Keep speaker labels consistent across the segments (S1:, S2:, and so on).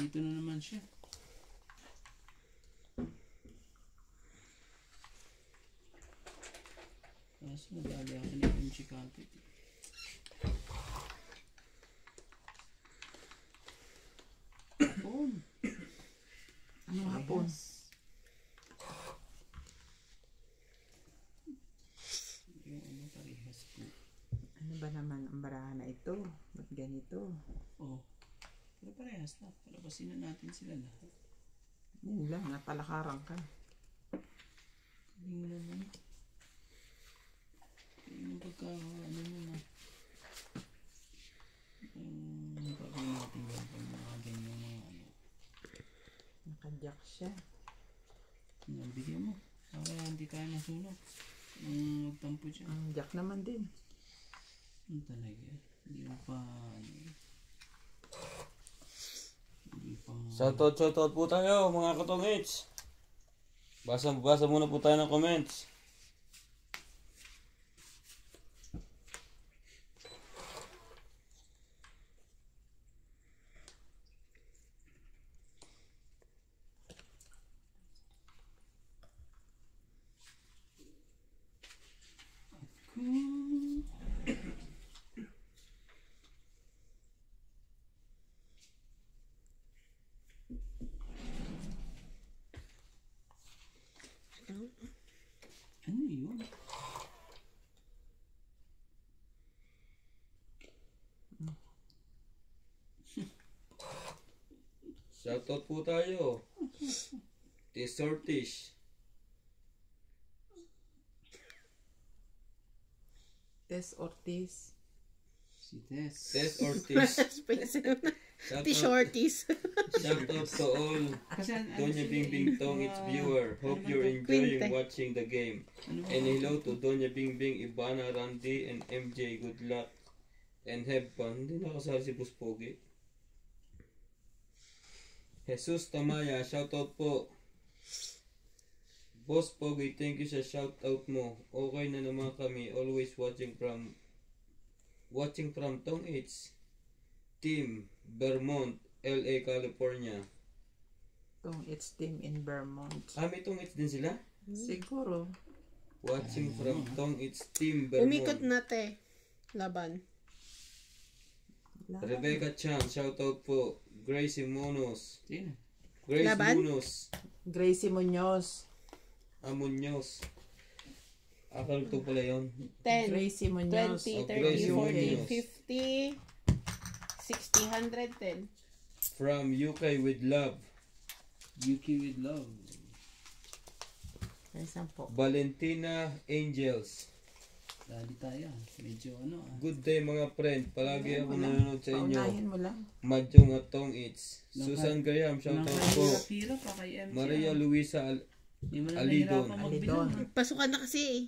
S1: Nandito na naman siya. Tapos madali ako na yung chikapit. Hapon.
S2: Anong hapon?
S1: Yung ano parehas po.
S2: Ano ba naman ang barahan na ito? Ba't ganito?
S1: Oh. Pero parehas na. Palabasin na natin sila lahat.
S2: Yun lang, napalakaran ka.
S1: Galing naman. Yung pagka ano mo na. Yung pagka natin yan. Pag mga ganyan mga ano.
S2: Nakadyak siya.
S1: Bigyan mo. Para hindi tayo masunog. Magtampo siya.
S2: Ang jack naman din.
S1: Ano talaga? Hindi mo pa ano. Hindi pa.
S3: Shoutout po tayo mga katongits. Basa muna po tayo ng comments.
S1: Ano yun?
S3: Shoutout po tayo. T-Sortish.
S2: Tess Ortiz.
S1: Si Tess.
S3: Tess Ortiz.
S4: T-shorties.
S3: Shoutout to all
S1: Kasi
S3: Doña Bingbing Tong, its viewer. Hope you're enjoying
S4: Quinte.
S3: watching the game.
S1: Ano ba?
S3: And hello to Doña Bingbing, Ibana, Randy, and MJ. Good luck and have fun. Hindi nakasali si Boss Pogi. Jesus Tamaya, shoutout po. Boss Pogi, thank you sa shoutout mo. Okay na naman kami. Always watching from Tong It's Team Vermont, LA, California.
S2: Tong It's Team in Vermont.
S3: May Tong It's din sila?
S2: Siguro.
S3: Watching from Tong It's Team Vermont.
S4: Umikot na te. Laban.
S3: Rebecca Chan, shoutout po. Gracie Munoz.
S1: Sino?
S3: Grace
S4: Laban?
S3: Munoz.
S2: Gracie Munoz.
S3: Munoz. Akala ko pala yun.
S4: 10,
S2: Gracie Munoz.
S4: 20, 30,
S3: Gracie
S4: 40,
S3: Munoz.
S4: 50, 60, 110.
S3: From UK with love.
S1: UK with love.
S2: Kaysan po.
S3: Valentina Angels.
S1: Dali tayo. Medyo ano ah.
S3: Good day mga friend. Palagi ako nanonood sa inyo.
S2: Paunahin mo lang.
S3: Madjong at Tong It's. Susan Graham, shoutout po.
S1: Nakahirap-hirap pa kay MC.
S3: Maria Luisa
S1: Hindi mo na
S3: Alidon.
S1: nahirapan magbilang.
S4: Pasukan na kasi eh.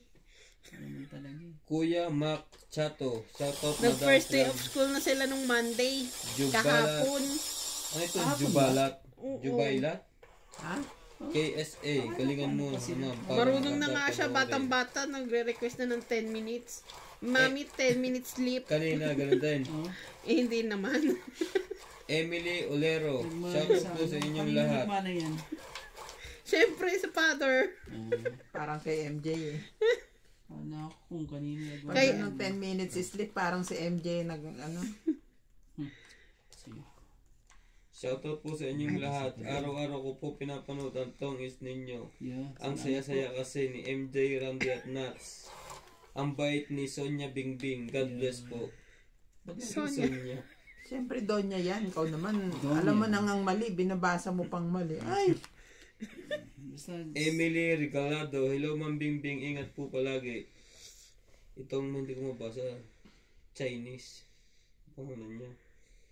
S1: Ano mo talaga eh.
S3: Kuya Mac Chato. Shoutout
S4: Nag
S3: Madam
S4: first day
S3: from
S4: of school na sila nung Monday.
S3: Jubalat.
S4: Kahapon.
S3: Ano ito? Jubalat.
S4: Oo.
S3: Jubailat?
S2: Ha?
S3: KSA. Galingan mo.
S4: Marunong na nga siya, batang-bata. Nagre-request na ng 10 minutes. Mami, 10 minutes sleep.
S3: Kanina, ganun din.
S4: Eh, hindi naman.
S3: Emily Olero. Shoutout po sa inyong
S1: Kanino
S3: lahat.
S1: nagmana yan?
S4: Siyempre, sa father.
S2: Parang kay MJ eh.
S1: Ano ako kung kanino nagmana.
S2: Pag
S4: Kay-
S2: ng 10 minutes sleep, parang si MJ nag ano.
S1: Sige.
S3: Shoutout po sa inyong lahat. Araw-araw ko po pinapanood ang Tong Is ninyo.
S1: Yeah.
S3: Ang saya-saya kasi ni MJ, Randy at Nats. Ang bait ni Sonia Bingbing. God bless po. Ba't
S4: Sonia.
S3: Sonia?
S2: Siyempre Donya yan. Ikaw naman,
S1: Donya.
S2: alam mo nang ang mali, binabasa mo pang mali. Ay!
S1: Basta
S3: Emily Regalado. Hello Ma'am Bingbing. Ingat po palagi. Itong hindi ko mabasa. Chinese. Pangalan niya.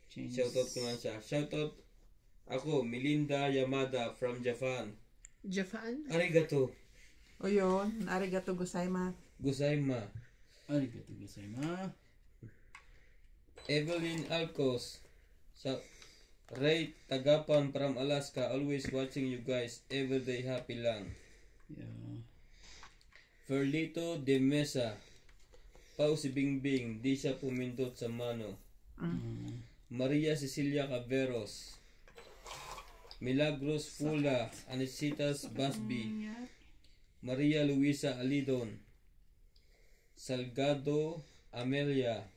S1: Chinese.
S3: Shoutout ko nga siya. Shoutout ako, Melinda Yamada from Japan.
S4: Japan?
S3: Arigato.
S2: O yun, arigato gozaimasu.
S3: Gozaima.
S1: Arigato gozaimasu.
S3: Evelyn Alcos. Sa Ray Tagapan from Alaska. Always watching you guys. Everyday happy lang.
S1: Yeah.
S3: Ferlito de Mesa. Pau si Bingbing. Di siya pumindot sa mano. Maria Cecilia Caveros. Milagros Fula, Anisitas Basby,
S1: Nangyari.
S3: Maria Luisa Alidon, Salgado Amelia,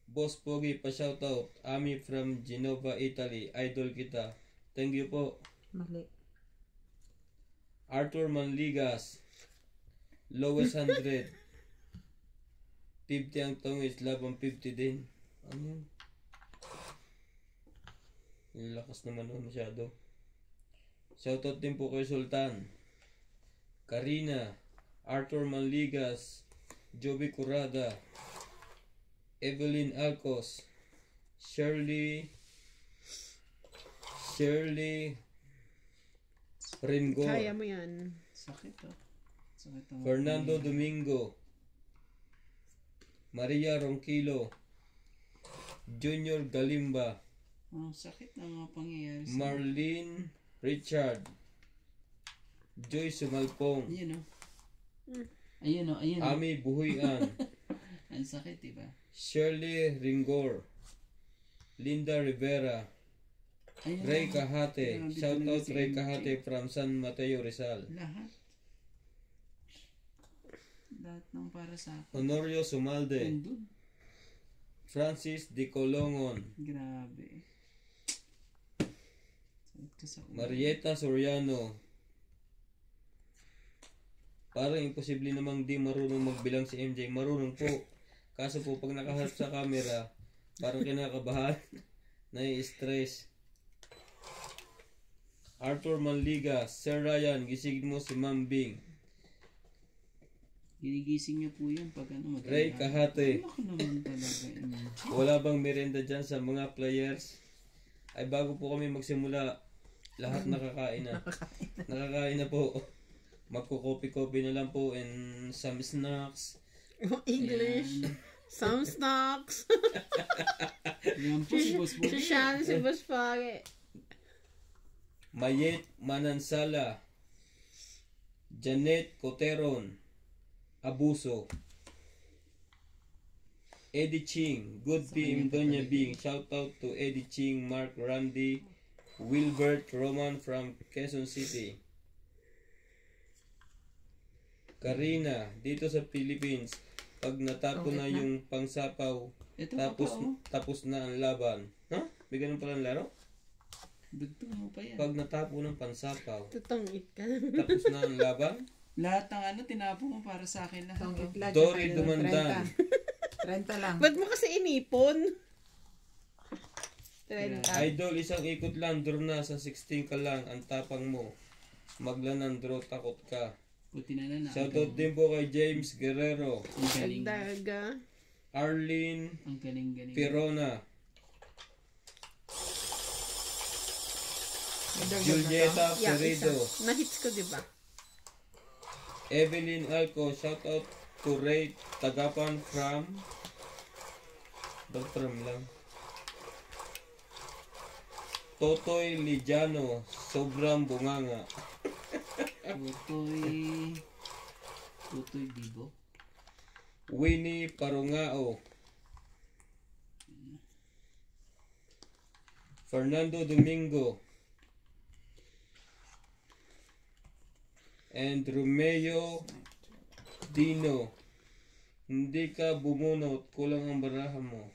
S3: Boss Pogi pa shoutout, Ami from Genova, Italy, idol kita. Thank you po.
S2: Mali.
S3: Arthur Manligas, lowest 100. 50 ang tongis, labang 50 din. Ano yun? Yung lakas naman nun masyado. Shoutout din po kay Sultan, Karina, Arthur Manligas, Joby Curada, Evelyn Alcos, Shirley Ringor,
S4: Kaya mo yan.
S1: Sakit oh. Sakit ang
S3: Fernando Domingo, Maria Ronquilo, Junior Galimba,
S1: Ang sakit ng mga pangyayari sa...
S3: Marlene Richard, Joy Sumalpong,
S1: Ayun oh. Ayun oh, ayun oh.
S3: Ami Buhuyan,
S1: Ang sakit, diba?
S3: Shirley Ringor, Linda Rivera,
S1: Ayun
S3: Ray
S1: oh.
S3: Kahate.
S1: Grabe
S3: Shout
S1: talaga
S3: out
S1: si
S3: Ray
S1: MJ.
S3: Kahate from San Mateo Rizal.
S1: Lahat. Lahat ng para sa akin.
S3: Honorio Sumalde,
S1: Andun.
S3: Francis Di Colongon,
S1: Grabe. Sakit ka sa ulo.
S3: Marieta Soriano. Parang imposible namang di marunong magbilang si MJ. Marunong po. Kaso po pag nakaharap sa camera, parang kinakabahan. Nai-stress. Arthur Manliga, Sir Ryan, gisingin mo si Ma'am Bing.
S1: Ginigising niyo po yan pag ano
S3: Ray Kahate.
S1: Ano ko naman talaga yun.
S3: Wala bang merenda dyan sa mga players? Ay bago po kami magsimula, lahat nakakain na. Nakakain na po. Magko-copy-copy na lang po and some snacks.
S4: English.
S1: Ayan.
S4: Some snacks.
S1: Yan po si Boss
S4: Si
S1: Bobby.
S4: Shan, si Boss Pare.
S3: Mayet Manansala, Janet Coteron, Abuso, Eddie Ching, Good Team Donya Bing, shout out to Eddie Ching, Mark Randy, Wilbert Roman from Quezon City. Karina, dito sa Philippines, pag natapon na yung pangsapaw,
S1: Ito pa
S3: tapos
S1: pa oh.
S3: tapos na ang laban. Ha? May ganun pala ang laro?
S1: Dugtong mo pa yan.
S3: Pag natapon ng pansapaw,
S4: Tutongit ka.
S3: tapos na ang laban?
S1: Lahat ng ano, tinapon mo para sa akin lahat.
S2: Itong
S1: oh.
S2: itla.
S3: Dory
S2: tsaka
S3: Dumandan.
S2: 30 lang.
S4: Ba't mo kasi inipon? 30.
S3: Idol, isang ikot lang, draw na sa 16 ka lang, ang tapang mo. Maglanan draw, takot ka.
S1: Puti na na.
S3: Shoutout din po kay James Guerrero,
S1: Ang galing.
S4: Daga.
S3: Arlene
S1: Ang galing.
S3: Pirona,
S2: May dagdag na to.
S3: Julieta
S4: Yeah,
S3: Perido,
S4: isa. Na-hits ko, diba?
S3: Evelyn Alco, shoutout to Ray Tagapan from Beltram lang. Totoy Lijano, sobrang bunganga.
S1: Tutoy Bibo.
S3: Winnie Parungao, Fernando Domingo, and Romeo Dino. Hindi ka bumunot, kulang ang baraha mo.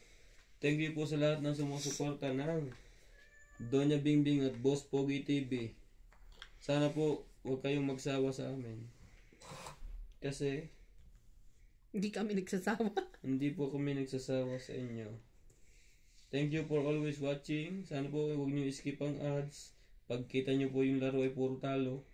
S3: Thank you po sa lahat ng sumusuporta ng Donya Bingbing at Boss Pogi TV. Sana po huwag kayong magsawa sa amin. Kasi
S4: Hindi kami nagsasawa.
S3: hindi po kami nagsasawa sa inyo. Thank you for always watching. Sana po huwag nyo skip ang ads. Pagkita nyo po yung laro ay puro talo.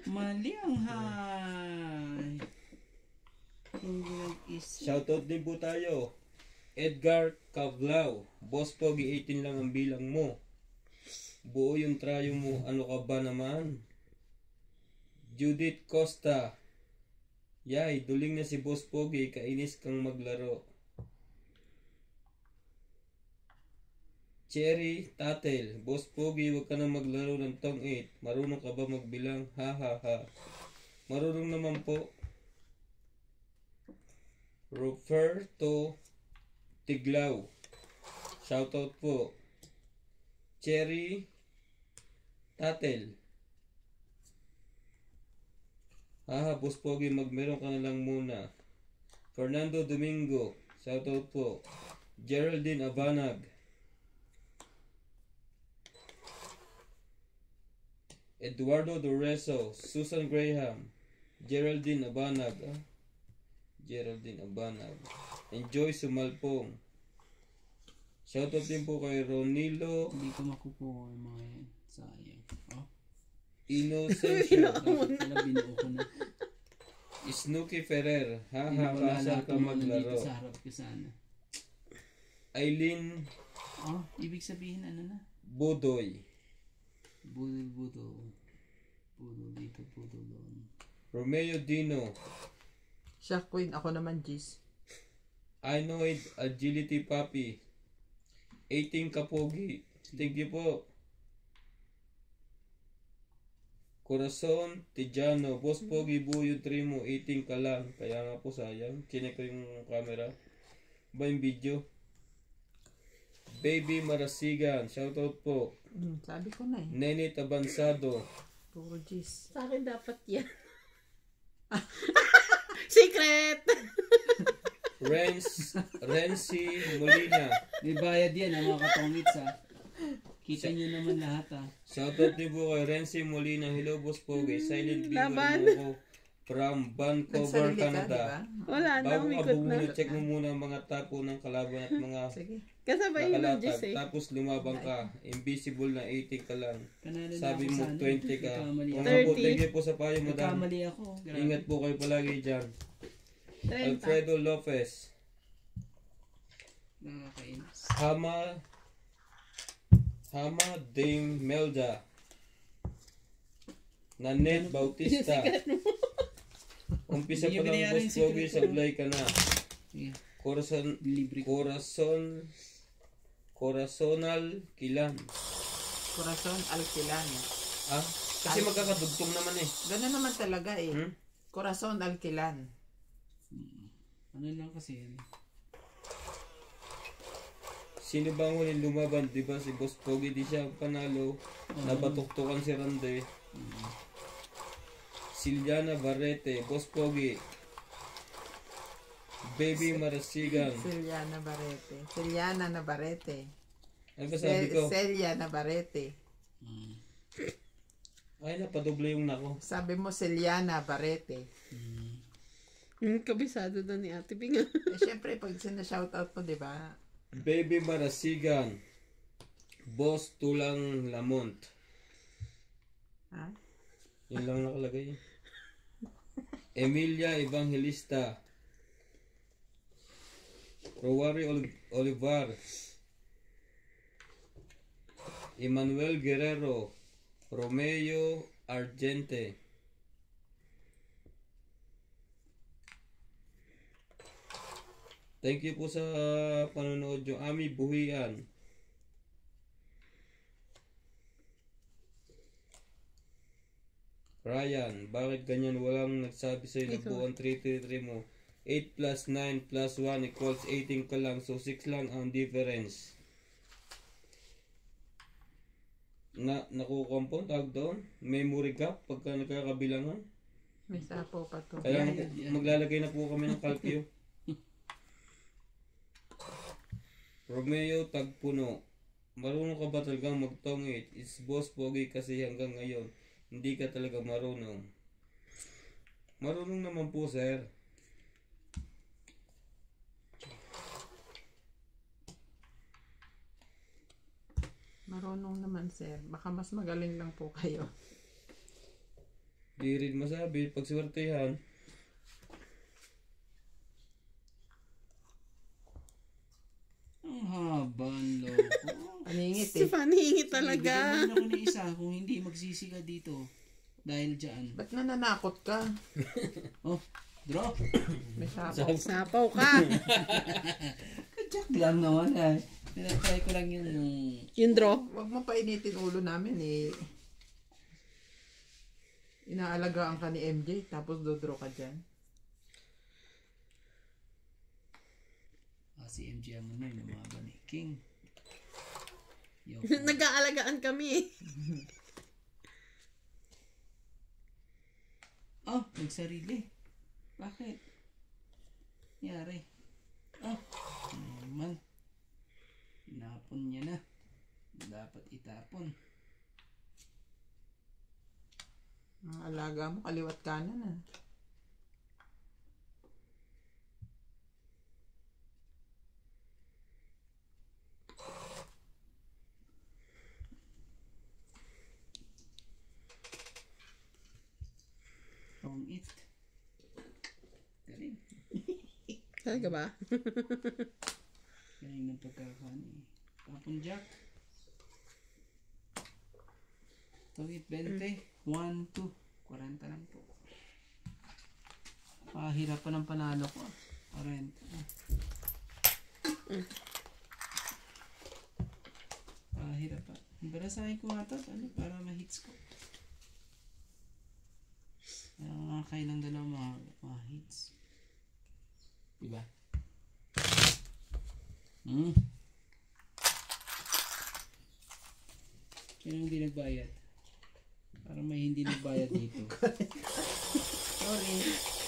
S1: Mali ang hay. Hindi nag-isip.
S3: Shoutout din po tayo. Edgar Cablao. Boss Pogi, 18 lang ang bilang mo. Buo yung trayo mo. Ano ka ba naman? Judith Costa. Yay, duling na si Boss Pogi. Kainis kang maglaro. Cherry Tatel. Boss Pogi, huwag ka na maglaro ng tong 8. Marunong ka ba magbilang? Ha ha ha. Marunong naman po. Roberto Tiglaw. Shoutout po. Cherry Tatel. Haha, Boss Pogi, magmeron ka na lang muna. Fernando Domingo. Shoutout po. Geraldine Abanag. Eduardo Doreso. Susan Graham. Geraldine Abanag. Geraldine Abanag. Enjoy Sumalpong. Shoutout din po kay Ronilo
S1: Hindi ko makukuha yung mga yan. Sayang. Oh,
S3: Inocencio.
S1: dapat pala binuo ko na.
S3: Snooki Ferrer. Haha,
S1: Wala
S3: kasal
S1: lahat
S3: ka
S1: ng mga nandito
S3: maglaro.
S1: sa harap ko sana.
S3: Aileen
S1: Oh, ibig sabihin ano na?
S3: Bodoy.
S1: Budol. Budol dito, budol doon.
S3: Romeo Dino.
S2: Siya, Queen. Ako naman, Jis.
S3: Inoid Agility Papi. 18 Kapogi. Thank you po. Corazon Tijano. Boss Pogi, buyo 3 mo. 18 ka lang. Kaya nga po sayang. Chinek ko yung camera. Ba yung video? Baby Marasigan. Shoutout po.
S2: Sabi ko na eh.
S3: Nene Tabansado.
S2: Puro Jis.
S4: Sa akin dapat yan. Secret!
S3: Renzi Molina.
S1: May bayad yan mga katongits ha. Kita nyo naman lahat ha.
S3: Shoutout din po kay Renzi Molina. Hello, Boss Pogi. Silent viewer
S4: Laban.
S3: mo ko from Vancouver,
S2: Nagsarili ka,
S3: Canada.
S2: diba?
S4: Wala na,
S3: Bago ka
S4: umikot na.
S3: bumuno, check mo muna ang mga tapo ng kalaban at mga
S2: Sige.
S4: Kasabay yun ng
S3: nakalatag.
S4: Diyos eh.
S3: Tapos lumabang ka. Invisible na 18 ka lang.
S1: Panalo na
S3: Sabi
S1: ako
S3: mo
S1: sa ano.
S3: 20 ka.
S1: Nagkamali
S3: Kung
S1: ako.
S3: ako,
S4: 30.
S3: thank you po sa payo, madam.
S1: Nagkamali ako. Grabe.
S3: Ingat po kayo palagi dyan.
S4: 30.
S3: Alfredo Lopez.
S1: Nakakainis.
S3: Hama Dame Melda. Nanette Bautista. Umpisa
S1: Hindi
S3: pa
S1: niya
S3: lang,
S1: binayaran
S3: Boss
S1: yung
S3: Pogi,
S1: secret ko.
S3: sablay ka na.
S1: Sige. Libre ko.
S3: Corazonal Kilan.
S2: Corazon Alquilan.
S3: Ah? Kasi magkakadugtong naman eh.
S2: Ganun naman talaga eh.
S3: Hmm?
S2: Corazon Alquilan.
S1: Ano lang kasi yan.
S3: Sino ba ang huling lumaban? Diba si Boss Pogi, di siya panalo. Nabatuktukan si Rande. Siliana Barrete. Boss Pogi. Baby Marasigan.
S2: Celiana Barrete. Celiana Navarrete.
S3: Ano ba sabi ko?
S2: Celia Navarrete.
S3: Ay, napadoble yung nako.
S2: Sabi mo Celiana Barrete.
S4: Kabisado na ni Ate Bing.
S2: Eh, syempre, pag sinashoutout mo, di ba?
S3: Baby Marasigan. Boss Tulang Lamont.
S2: Ha?
S3: Yun lang nakalagay. Emilia Evangelista. Rowari Olivar. Emmanuel Guerrero. Romeo Argente. Thank you po sa panonood nyo. Ami Buhian. Ryan, bakit ganyan walang nagsabi sa'yo na buuan 333 mo? 8 plus 9 plus 1 equals 18 ka lang. So 6 lang ang difference. Nakukompon, tawag doon? Memory gap pagka nagkakabilangan.
S2: May sapo pa to.
S3: Kaya
S1: yan.
S3: maglalagay na po kami ng calcio. Romeo Tagpuno. Marunong ka ba talagang magtongit? It's Boss Pogi kasi hanggang ngayon hindi ka talaga marunong. Marunong naman po, sir.
S2: Marunong naman, sir. Baka mas magaling lang po kayo.
S3: Di rin masabi. Pagswertehan.
S1: Ang haba ang loko.
S2: Paningit
S4: Si
S2: eh.
S4: Fanny talaga.
S1: Bigyan mo ako ni isa kung hindi magsisiga dito. Dahil dyan.
S2: Ba't nananakot ka?
S1: Oh, draw.
S2: May sapo.
S4: Sapaw ka.
S1: Jack lang naman eh. Tinatry ko lang yung
S4: Yung draw.
S2: Huwag mo painitin ulo namin eh. Inaalagaan ka ni MJ, tapos dodraw ka dyan.
S1: si MJ ang ano, yung mga ni King. Yo.
S4: Nag-aalagaan kami.
S1: Oh, nagsarili. Bakit? Yari. Oh, naman. Inapon niya na. Dapat itapon.
S2: Ang alaga mo, kaliwat kanan ah.
S1: It. Galing.
S4: Talaga ba?
S1: Galing ng pagkakani. Tapon Jack. Tawid 20. 1, 2. 40 lang po. Pahirap pa ng panalo ko. 40. Pahirap pa. Barasahin ko nga ito. Ano, para ma-hits ko. Kailang dalawa mga hits. Diba? Kailang hindi nagbayad. Parang may hindi nagbayad dito. Sorry.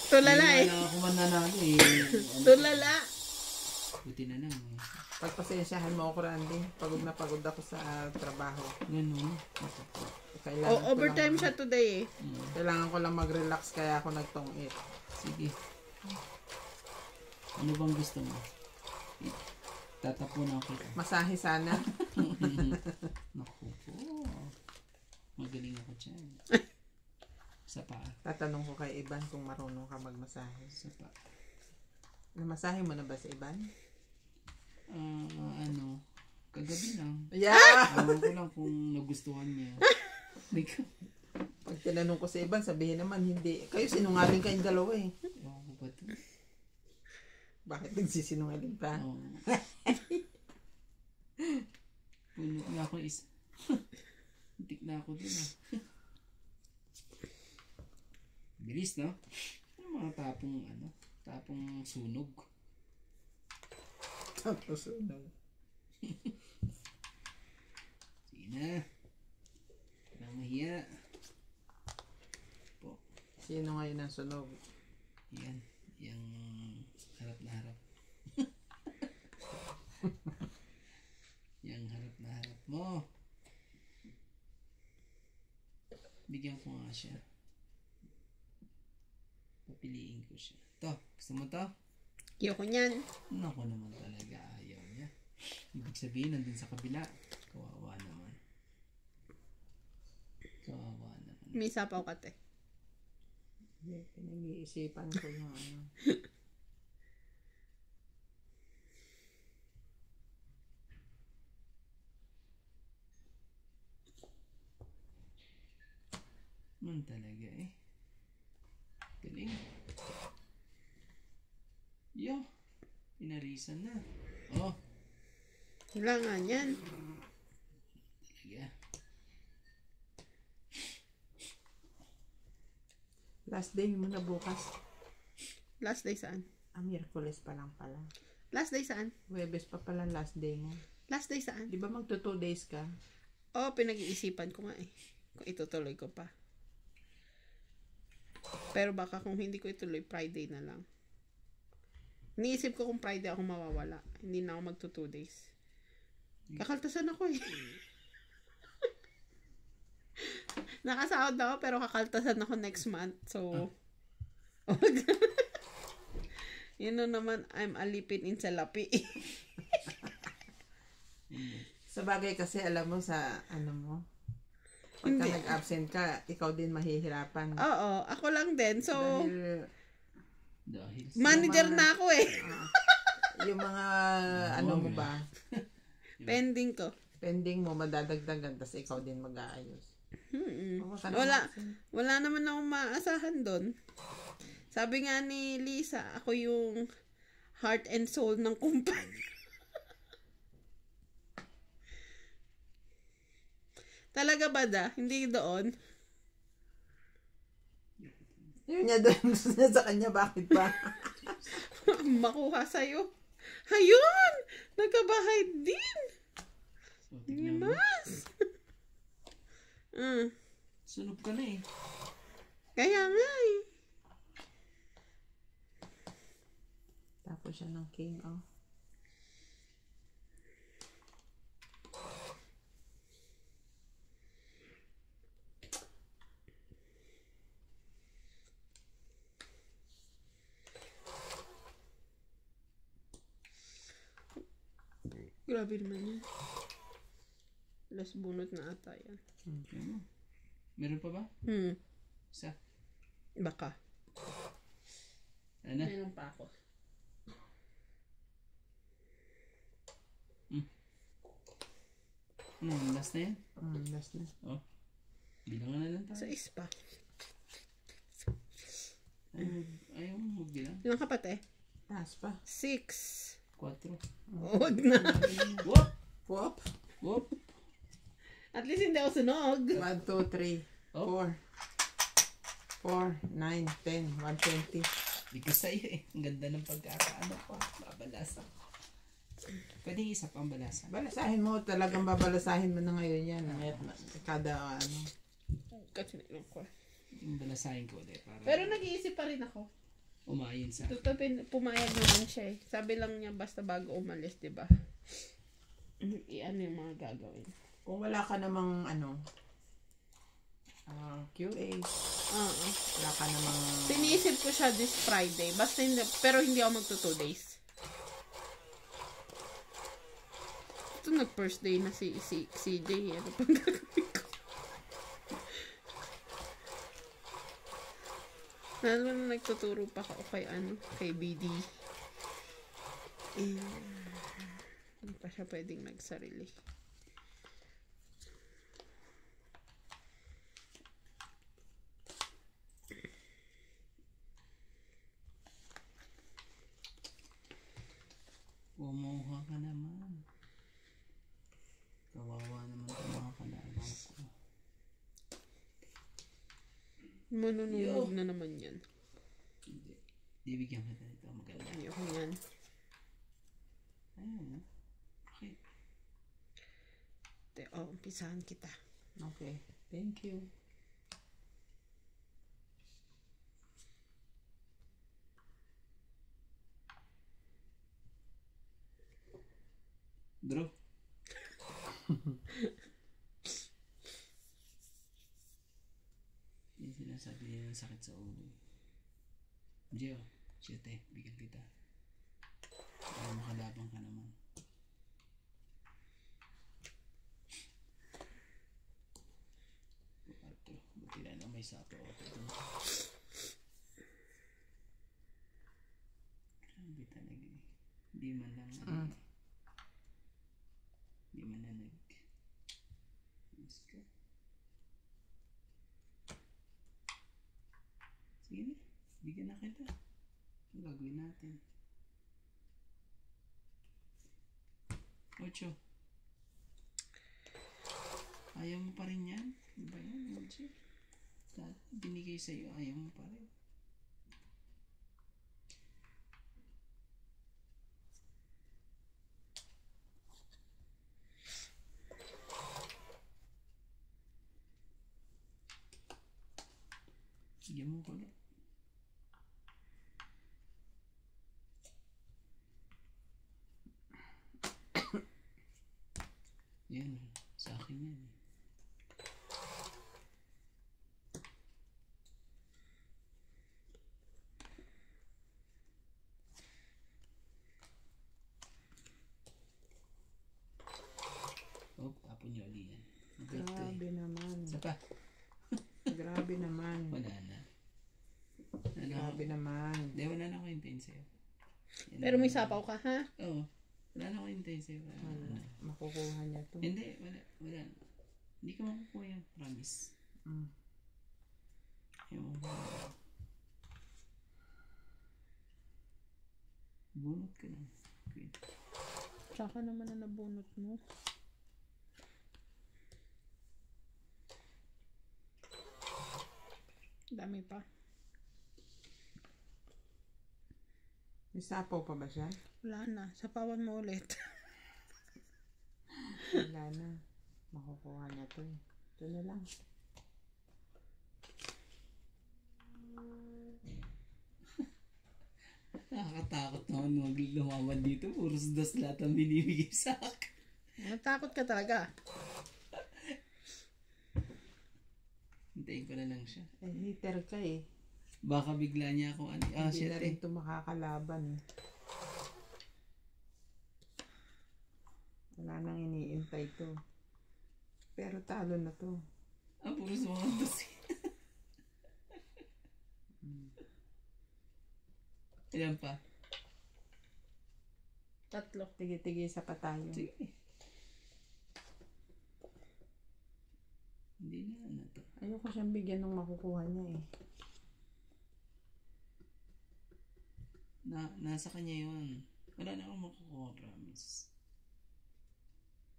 S4: Tulala eh.
S1: Hindi na ako mananalo eh.
S4: Tulala.
S1: Buti na lang eh.
S2: Pagpasensyahan mo ako, Randy. Pagod na pagod ako sa trabaho.
S1: Ganun.
S4: Overtime siya today eh.
S2: Kailangan ko lang mag-relax kaya ako nagtong-it.
S1: Sige. Ano bang gusto mo? Tatapunan kita.
S2: Masahe sana.
S1: Naku po. Magaling ako dyan. Sa paa.
S2: Tatanong ko kay Iban kung marunong ka magmasahe.
S1: Sa paa.
S2: Namasahe mo na ba sa Iban?
S1: Ano, kagabi lang.
S2: Yeah!
S1: Alam ko lang kung nagustuhan niya.
S2: Pag tinanong ko sa Iban, sabihin naman hindi. Kayo sinungaling kayong dalawa eh.
S1: Ewan ko ba ito?
S2: Bakit nagsisinungaling pa?
S1: Oo. Puno na ako isa. Hintik na ako dun ah. Bilis no? Yung mga tapong sunog.
S2: Tapos sunog.
S1: Sige na. Walang mahiya. Po.
S2: Sino ngayon ang sunog?
S1: Yan. Yung harap na harap. Yung harap na harap mo. Bigyan ko nga siya. Papiliin ko siya. To, gusto mo to?
S4: Ayoko niyan.
S1: Naku naman talaga, ayaw niya. Ibig sabihin, nandun sa kabila. Kawawa naman. Kawawa naman.
S4: May sapaw ka te.
S2: Pinag-iisipan ko yung ano.
S1: Man talaga eh. Galing. Yo. Pinarisan na. Oh.
S4: Kailangan yan.
S1: Talaga.
S2: Last day mo na bukas.
S4: Last day saan?
S2: Miyerkules pa lang pala.
S4: Last day saan?
S2: Webes pa pala last day mo.
S4: Last day saan?
S2: Di ba magto 2 days ka?
S4: Oh, pinag-iisipan ko nga eh. Kung itutuloy ko pa. Pero baka kung hindi ko ituloy, Friday na lang. Iniisip ko kung Friday ako mawawala. Hindi na ako magto 2 days. Kakaltasan ako eh. Nakasahod ako pero kakaltasan ako next month. So, yun na naman, I'm alipin in salapi.
S2: Sa bagay kasi alam mo sa ano mo, pagka
S4: Hindi.
S2: nag-absent ka, ikaw din mahihirapan.
S4: Oo, ako lang din. So,
S1: Dahil
S4: manager na ako eh.
S2: Yung mga ano mo ba,
S4: Pending ko.
S2: pending mo madadagdagan tas ikaw din mag-aayos. Huwag ka na
S4: Wala,
S2: mag-absent.
S4: wala naman akong maasahan doon. Sabi nga ni Lisa, ako yung heart and soul ng kumpanya. Talaga ba da? Hindi doon?
S2: Yun niya doon. Gusto niya sa kanya. Bakit ba?
S4: Makuha sa'yo. Ayun! Nagkabahay din!
S1: So, tignan mo.
S4: Mas!
S1: Sunog ka na eh.
S4: Kaya nga eh.
S2: Tapos siya ng king. Oh.
S4: Grabe naman yan. Last bunot na ata yan.
S1: Tignan mo. Meron pa ba? Isa.
S4: Baka.
S1: Ano?
S4: Meron pa ako.
S1: Ano yun? Last na yan?
S2: Last na.
S1: Oh. Bilangan na lang
S4: Sa
S1: tayo.
S4: ispa.
S1: Ayaw mo magbilang.
S4: Ilang ka pati?
S2: Taas pa.
S4: 6.
S1: 4.
S4: Huwag na.
S1: Whoop!
S2: Whoop.
S1: Whoop!
S4: At least hindi ako sunog.
S2: 1, 2, 3,
S1: Oh.
S2: 4. 4, 9, 10, 120.
S1: Di ko sa'yo eh. Ang ganda ng pagkakaano pa. Babalasa. Pwede isa pang balasa.
S2: Balasahin mo. Talagang babalasahin mo na ngayon yan. Kada ano.
S4: Kasi nilong ko.
S1: Yung balasahin ko ulit. Para
S4: Pero nag-iisip pa rin ako.
S1: umayin sa...
S4: Pumayag naman siya eh. Sabi lang niya basta bago umalis, di ba? Ano yung mga gagawin.
S2: Kung wala ka namang ano, QA, wala ka namang...
S4: Sinisip ko siya this Friday. Basta hindi, pero hindi ako magto 2 days. Ito nag-first day na si CJ. Ano pang gagawin ko? Lalo na nagtuturo pa ako kay BD. Hindi pa siya pwedeng magsarili.
S1: Kumuha ka naman. Kawawa naman ang mga kalaban ko.
S4: Manununog na naman yan.
S1: Hindi. Bibigyan kita nito. Maganda.
S4: Ayoko yan.
S1: Ayun. Okay.
S4: Umpisahan kita.
S2: Okay. Thank you.
S1: Draw. Yung sinasabi niya ng sakit sa ulo. Diyo, siyete, bigyan kita. Para makalabang ka naman. Ito, buti na lang may sapo ako dito. Grabe talaga eh. Hindi man lang hindi man na sige na, bigyan na kita. Ang gagawin natin? 8. Ayaw mo pa rin yan? Ano ba yan? 8. Binigay sa'yo, ayaw mo pa rin. Bigyan mo ko ulit. Yan, sa akin yan. Oh, tapon niyo ulit yan.
S2: Grabe naman.
S1: Isa pa.
S2: Grabe naman.
S1: Wala na.
S2: Grabe naman.
S1: Hindi, wala na ako hintayin sa'yo. Yan
S4: Pero
S1: na.
S4: may sapaw ka, ha?
S1: Oo. Wala na ako hintayin sa'yo. Ano.
S2: Makukuha niya to.
S1: Hindi, wala. Hindi ka makukuha yan. Promise. Yung bunot ka lang. Okay.
S4: Tsaka naman na nabunot mo. Dami pa.
S2: May sapaw pa ba siya?
S4: Wala na. Sapawan mo ulit.
S2: Wala na. Makukuha niya to eh. Ito na lang.
S1: Nakakatakot naman lumawan dito. Puros das lahat ang binibigay sa akin.
S4: Natakot ka talaga.
S1: Hintayin ko na lang siya.
S2: Eh, hater ka eh.
S1: Baka bigla niya ako
S2: Hindi
S1: shit
S2: na
S1: eh.
S2: rin ito makakalaban eh. Wala nang iniintay to. Pero talo na to.
S1: Puros mga das. Ilan pa?
S4: 3.
S2: Tigi-tigisa pa tayo.
S1: Sige. Hindi na ano to.
S2: Ayoko siyang bigyan ng makukuha niya eh.
S1: Nasa kanya yun. Wala na akong makukuha, promise.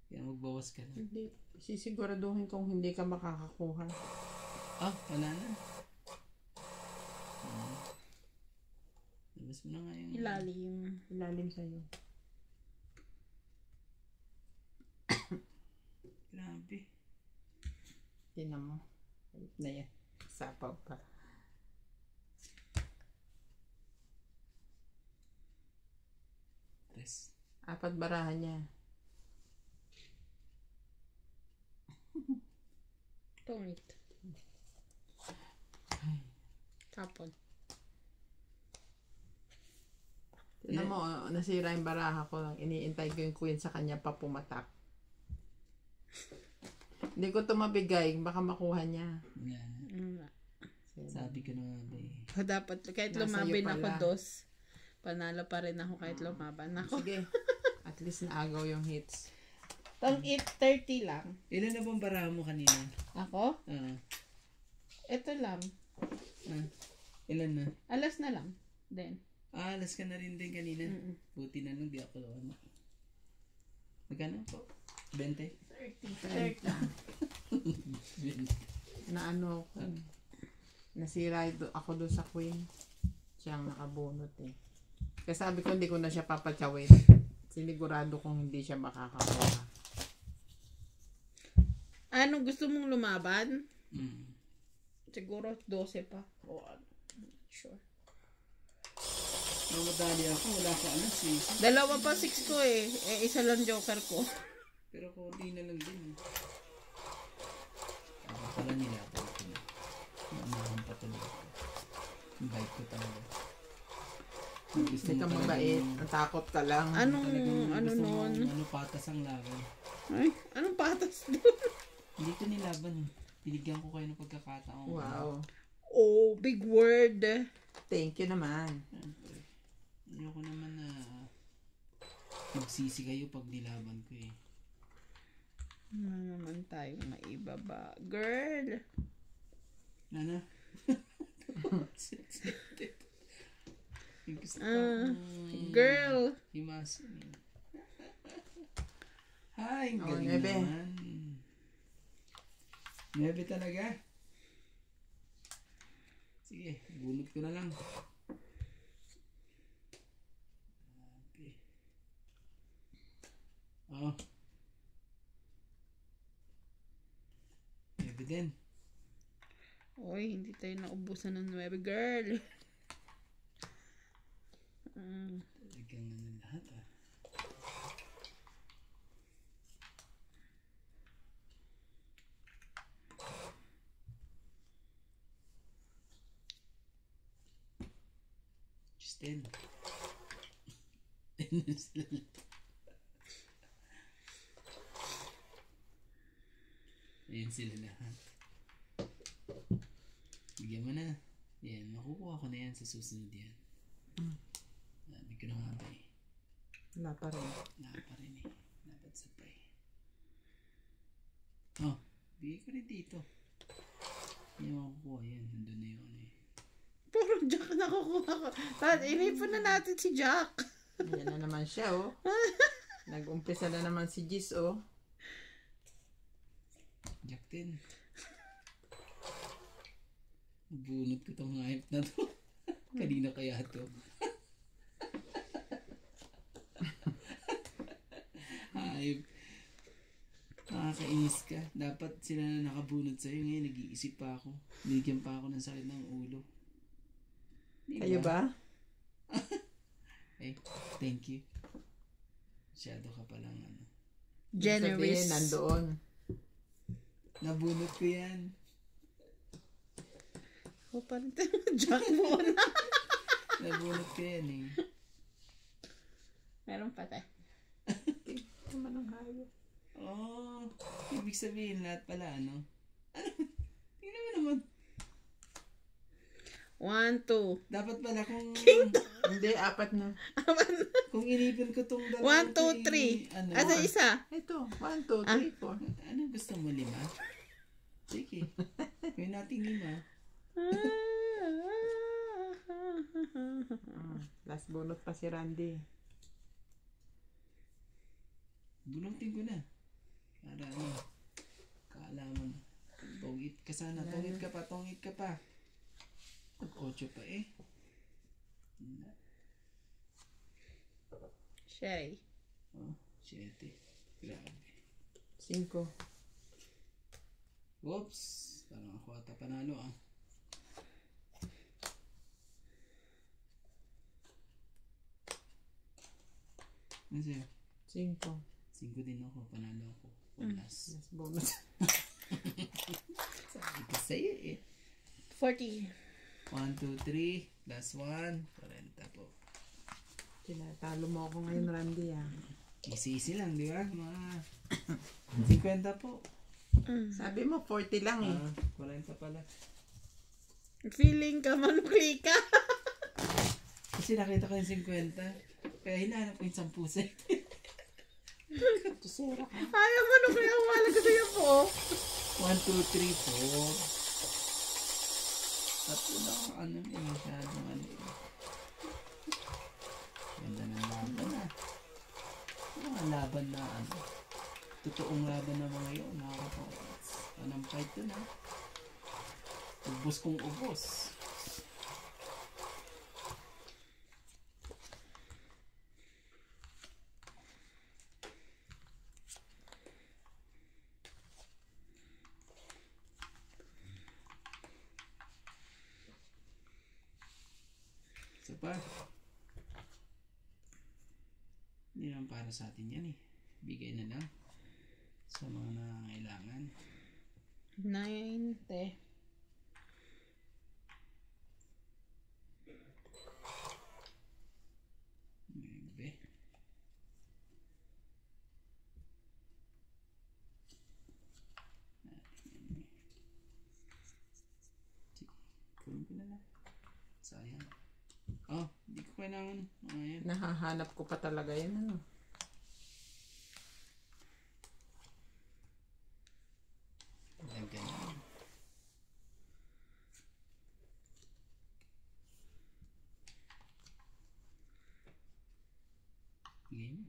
S1: Kaya magbawas ka na.
S2: Hindi. Sisiguraduhin kong hindi ka makakakuha.
S1: Wala na. Labas mo na nga yung...
S2: Ilalim sa'yo.
S1: Grabe.
S2: Tinan mo. Ayun na yan. Sapaw pa.
S1: Tres.
S2: 4 barahan niya.
S4: Tungit. Tapon.
S2: Tinan mo, nasira yung baraha ko. Iniintay ko yung queen sa kanya pa pumatak. Hindi ko ito mabigay. Baka makuha niya.
S1: Wala na. Sabi ko na nga ba eh.
S4: Dapat, kahit
S2: Nasa
S4: lumabin
S2: iyo
S4: ako
S2: pala.
S4: 2, panalo pa rin ako kahit lumaban ako.
S2: Sige. At least naagaw yung hits.
S4: Tang 8:30 lang.
S1: Ilan na bang baraha mo kanina?
S4: Ako? Ito lang.
S1: Ilan na?
S4: Alas na lang. Then.
S1: Alas ka na rin din kanina. Buti na lang di ako ano. Magkano po? 20?
S4: 30.
S2: Na ano ko. Nasira ako doon sa queen. Siyang nakabunot eh. Kaya sabi ko hindi ko na siya papatsawin. Sinigurado kong hindi siya makakakuha.
S4: Ano gusto mong lumaban?
S1: Siguro
S4: Siguro 12 pa. O ano. Sure.
S1: namadali ako. Wala ka ano, sis.
S4: 2 pa 6 ko eh. Isa lang joker ko.
S1: Pero konti na lang din. Ako pala nila. Mamahan pa tuloy ako. Invite ko talaga.
S2: Hindi ka mabait. Natakot ka lang.
S4: Anong,
S1: Talagang
S4: ano
S1: gusto
S4: nun?
S1: mong ano, patas ang laban.
S4: Ay, anong patas doon?
S1: Hindi ko nilaban. Binigyan ko kayo ng pagkakataon.
S2: Wow.
S4: Oh, big word.
S2: Thank you naman.
S1: Ayoko naman na magsisi kayo pag nilaban ko eh.
S4: Ano naman tayong maibaba. Girl.
S1: Nana? Gusto ko
S4: Girl.
S1: himasin. Hi,
S2: Oh,
S1: galing
S2: 9.
S1: naman. 9 talaga. Sige, bunot ko na lang. Okay. Oh. 9 din.
S4: Oy, hindi tayo naubusan ng 9, girl.
S1: Talagang ano lahat ah. Justin. Ayan sila lahat. Bigyan mo na. Yan, makukuha ko na yan sa susunod yan. Sabi ko na nga ba eh.
S2: Wala pa rin.
S1: Wala pa rin eh. Dapat sabay. Oh, bigay ko rin dito. Hindi makukuha yan. Nandun na yun eh.
S4: Puro Jack na kukuha ko. Inipon na natin si Jack.
S2: Ayan na naman siya oh. Nag-umpisa na naman si Gis oh.
S1: Jack din. Bunot ko tong hype na to. Kanina kaya to. Hype. Nakakainis ka. Dapat sila na nakabunot sa'yo. Ngayon, nag-iisip pa ako. Bigyan pa ako ng sakit ng ulo. Diba?
S2: Kayo ba?
S1: Eh, thank you. Masyado ka palang ano.
S4: Generous.
S2: Sabihin, nandoon.
S1: Nabunot ko yan.
S4: O, parang Jack mo na.
S1: Nabunot ko yan eh.
S4: Meron pa tayo.
S2: Naman ang hayop.
S1: Oh, ibig sabihin lahat pala ano? Tingnan mo naman.
S4: 1, 2.
S1: Dapat pala kung
S2: Hindi, 4 na.
S1: kung inipin ko tong
S4: 1, 2, 3.
S1: Ano?
S4: Asa isa?
S2: Ito, 1, 2, 3, 4.
S1: Ano gusto mo, 5? Sige. Gawin natin 5.
S2: Last bonus pa si Randy.
S1: Bunutin ko na. Para ano, kaalaman. Tongit ka sana. Tongit ka pa. Mag-8 pa eh.
S4: Shay.
S1: Oh, 7. Grabe.
S2: 5.
S1: Whoops. Parang ako ata panalo ah. Ano sa'yo?
S2: 5.
S1: 5 din ako. Panalo ako. Walas.
S2: Last bonus.
S1: Sabi ko sa'yo eh.
S4: 40.
S1: 1, 2, 3. Last 1. 40 po.
S2: Tinatalo mo ako ngayon, Randy, ah.
S1: Easy lang, di ba? Mga 50 po.
S2: Sabi mo, 40 lang, eh.
S1: 40 pala.
S4: Feeling ka manukli ka.
S1: Kasi nakita ko yung 50. Kaya hinahanap ko yung 10 set.
S2: Tusera ka.
S4: Ayaw manukli ang mahalaga sa'yo po.
S1: 1, 2, 3, 4. Tatlo lang ang ano eh. Masyadong ano eh. Ganda ng laban ah. Mga laban na ano. Totoong laban na mga yun. Nakakapagpas. Anong fight dun ah. Ubos kong ubos. Isa pa. Hindi naman para sa atin yan eh. Bigay na lang sa mga nangangailangan.
S4: 90.
S1: Maybe. Kunin ko na lang. Sayang. Oh, hindi ko kailangan. Ayan.
S2: Nahahanap ko pa talaga yan, ano.
S1: Lagyan na. Game.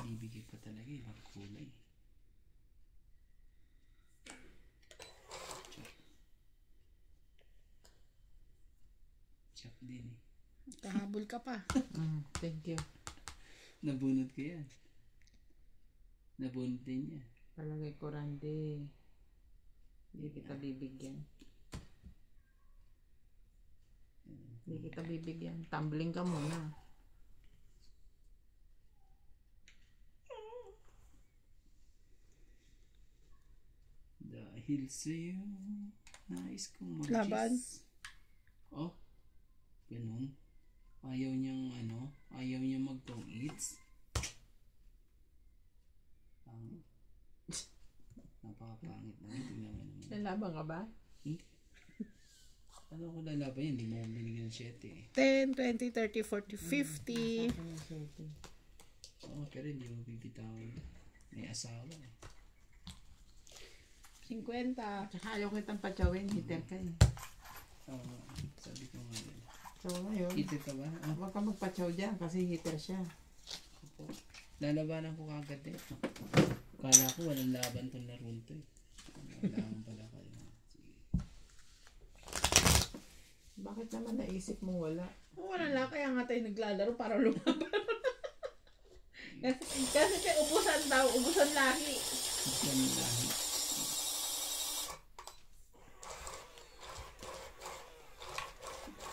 S1: Bibigay pa talaga eh. Kulay. Chop din eh.
S4: Kahabol ka pa.
S2: Thank you.
S1: Nabunot ko yan. Nabunot din niya.
S2: Palagay ko, Randy. Hindi kita bibigyan. Hindi kita bibigyan. Tumbling ka muna.
S1: Dahil sa'yo, nais kong mag-kiss.
S4: Laban.
S1: Oh, ganun. Ayaw niyang ano, ayaw niyang mag-tong eats. Napakapangit na. Tingnan mo naman.
S2: Lalaban ka ba?
S1: Ano ko lalaban yan? Hindi mo akong binigyan ng 7 eh.
S4: 10, 20, 30, 40, 50.
S1: Oo, pero hindi mo bibitawan. May asawa eh.
S4: 50.
S2: Tsaka ayaw kitang patsawin. Hitter ka eh.
S1: Oo, sabi ko nga yun.
S2: So ngayon,
S1: Hitter ka ba? Ah,
S2: huwag ka magpatsaw dyan kasi hitter siya.
S1: opo. Lalabanan ko kagad eh. Kala ko walang laban tong laro to eh. Wala pala kayo. Sige.
S2: Bakit naman naisip mong wala?
S4: Wala lang, kaya nga tayo naglalaro para lumaban. kasi kaya ubusan daw, ubusan lahi.
S1: Yan lahi.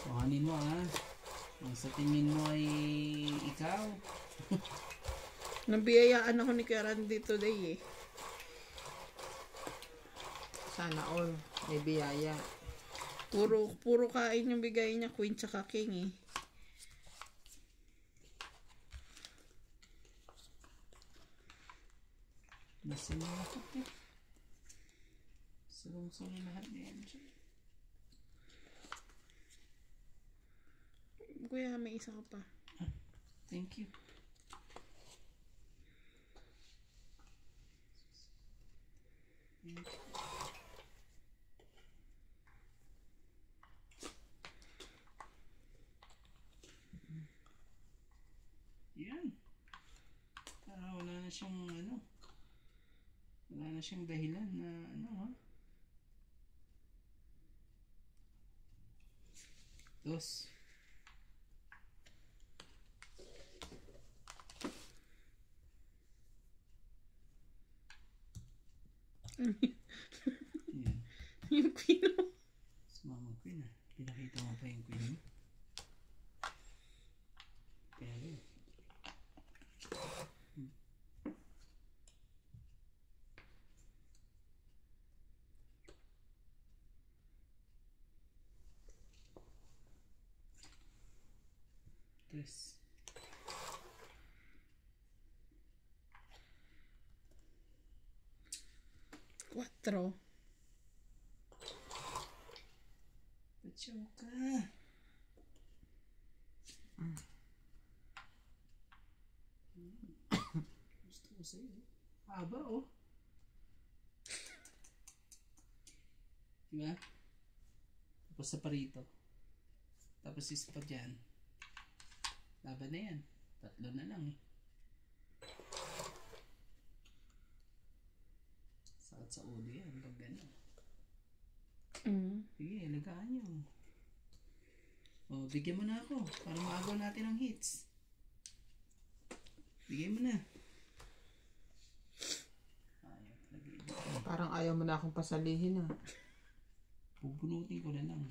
S1: Kuhanin mo ah. Kung sa tingin mo ay ikaw.
S4: Nabiyayaan ako ni Kuya Randy today eh.
S2: Sana all. May biyaya.
S4: Puro kain yung bigay niya, queen tsaka king eh.
S1: Nasinakot eh. Sulong-sulong lahat niyan siya.
S4: Kuya, may isa ka pa.
S1: Thank you. Yan. Wala na siyang ano. Wala na siyang dahilan na ano ha. Dos. Yan.
S4: Yung queen mo.
S1: Sumama queen ah. Pinakita mo pa yung queen mo. Kaya yun. Tres.
S4: Quattro.
S1: Pachow ka. Gusto ko sa'yo. Haba oh. Diba? Tapos sa parito. Tapos isa pa dyan. Laban na yan. Tatlo na lang eh. Sakit sa ulo yan. Pag gano'n. Sige, alagaan nyo. O, bigyan mo na ako. Para maagaw natin ang hits. Bigyan mo na. Ayaw talaga iba.
S2: Parang ayaw mo na akong pasalihin ah.
S1: Bubunutin ko na lang.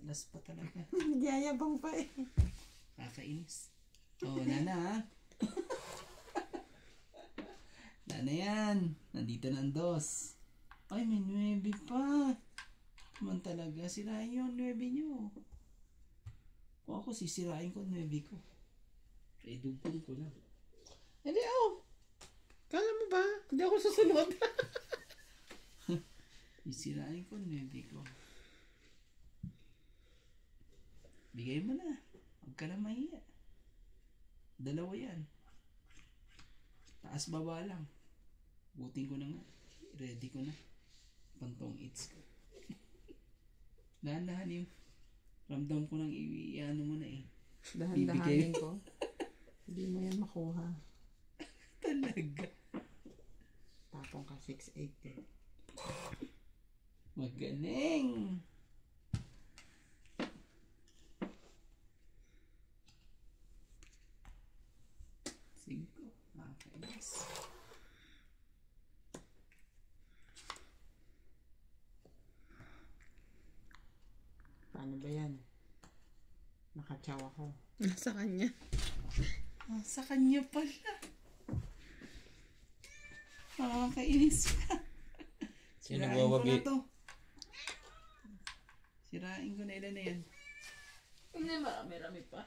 S1: Talas pa talaga.
S2: Nagyayabang pa eh.
S1: Kakainis. Oh, nana ha. Nana yan. Nandito na ang dos. Ay, may 9 pa. Naman talaga. Sirain nyo ang 9 nyo. Kung ako sisirain ko ang 9 ko. Eh, dugtong ko lang.
S4: Hindi oh. Kala mo ba? Hindi ako susunod.
S1: Sisirain ko ang 9 ko. Bigay mo na. Huwag ka na mahiya. Dalawa yan. Taas baba lang. Buting ko na nga. Ready ko na. Pantong eats ko. Dahan-dahan yung ramdam ko nang i-ano mo na eh.
S2: Dahan-dahanin ko. Hindi mo yan makuha.
S1: Talaga.
S2: Tapong ka 6'8 eh.
S1: Magaling. Cinco. Nakakainis.
S2: Paano ba yan? Nakatsaw ako.
S4: Nasa kanya.
S1: Sa kanya pala. Nakakainis ka.
S3: Sino
S1: Sirain ko
S3: wawagi?
S1: na to. Sirain ko na ilan na yan.
S4: Hindi, marami-rami pa.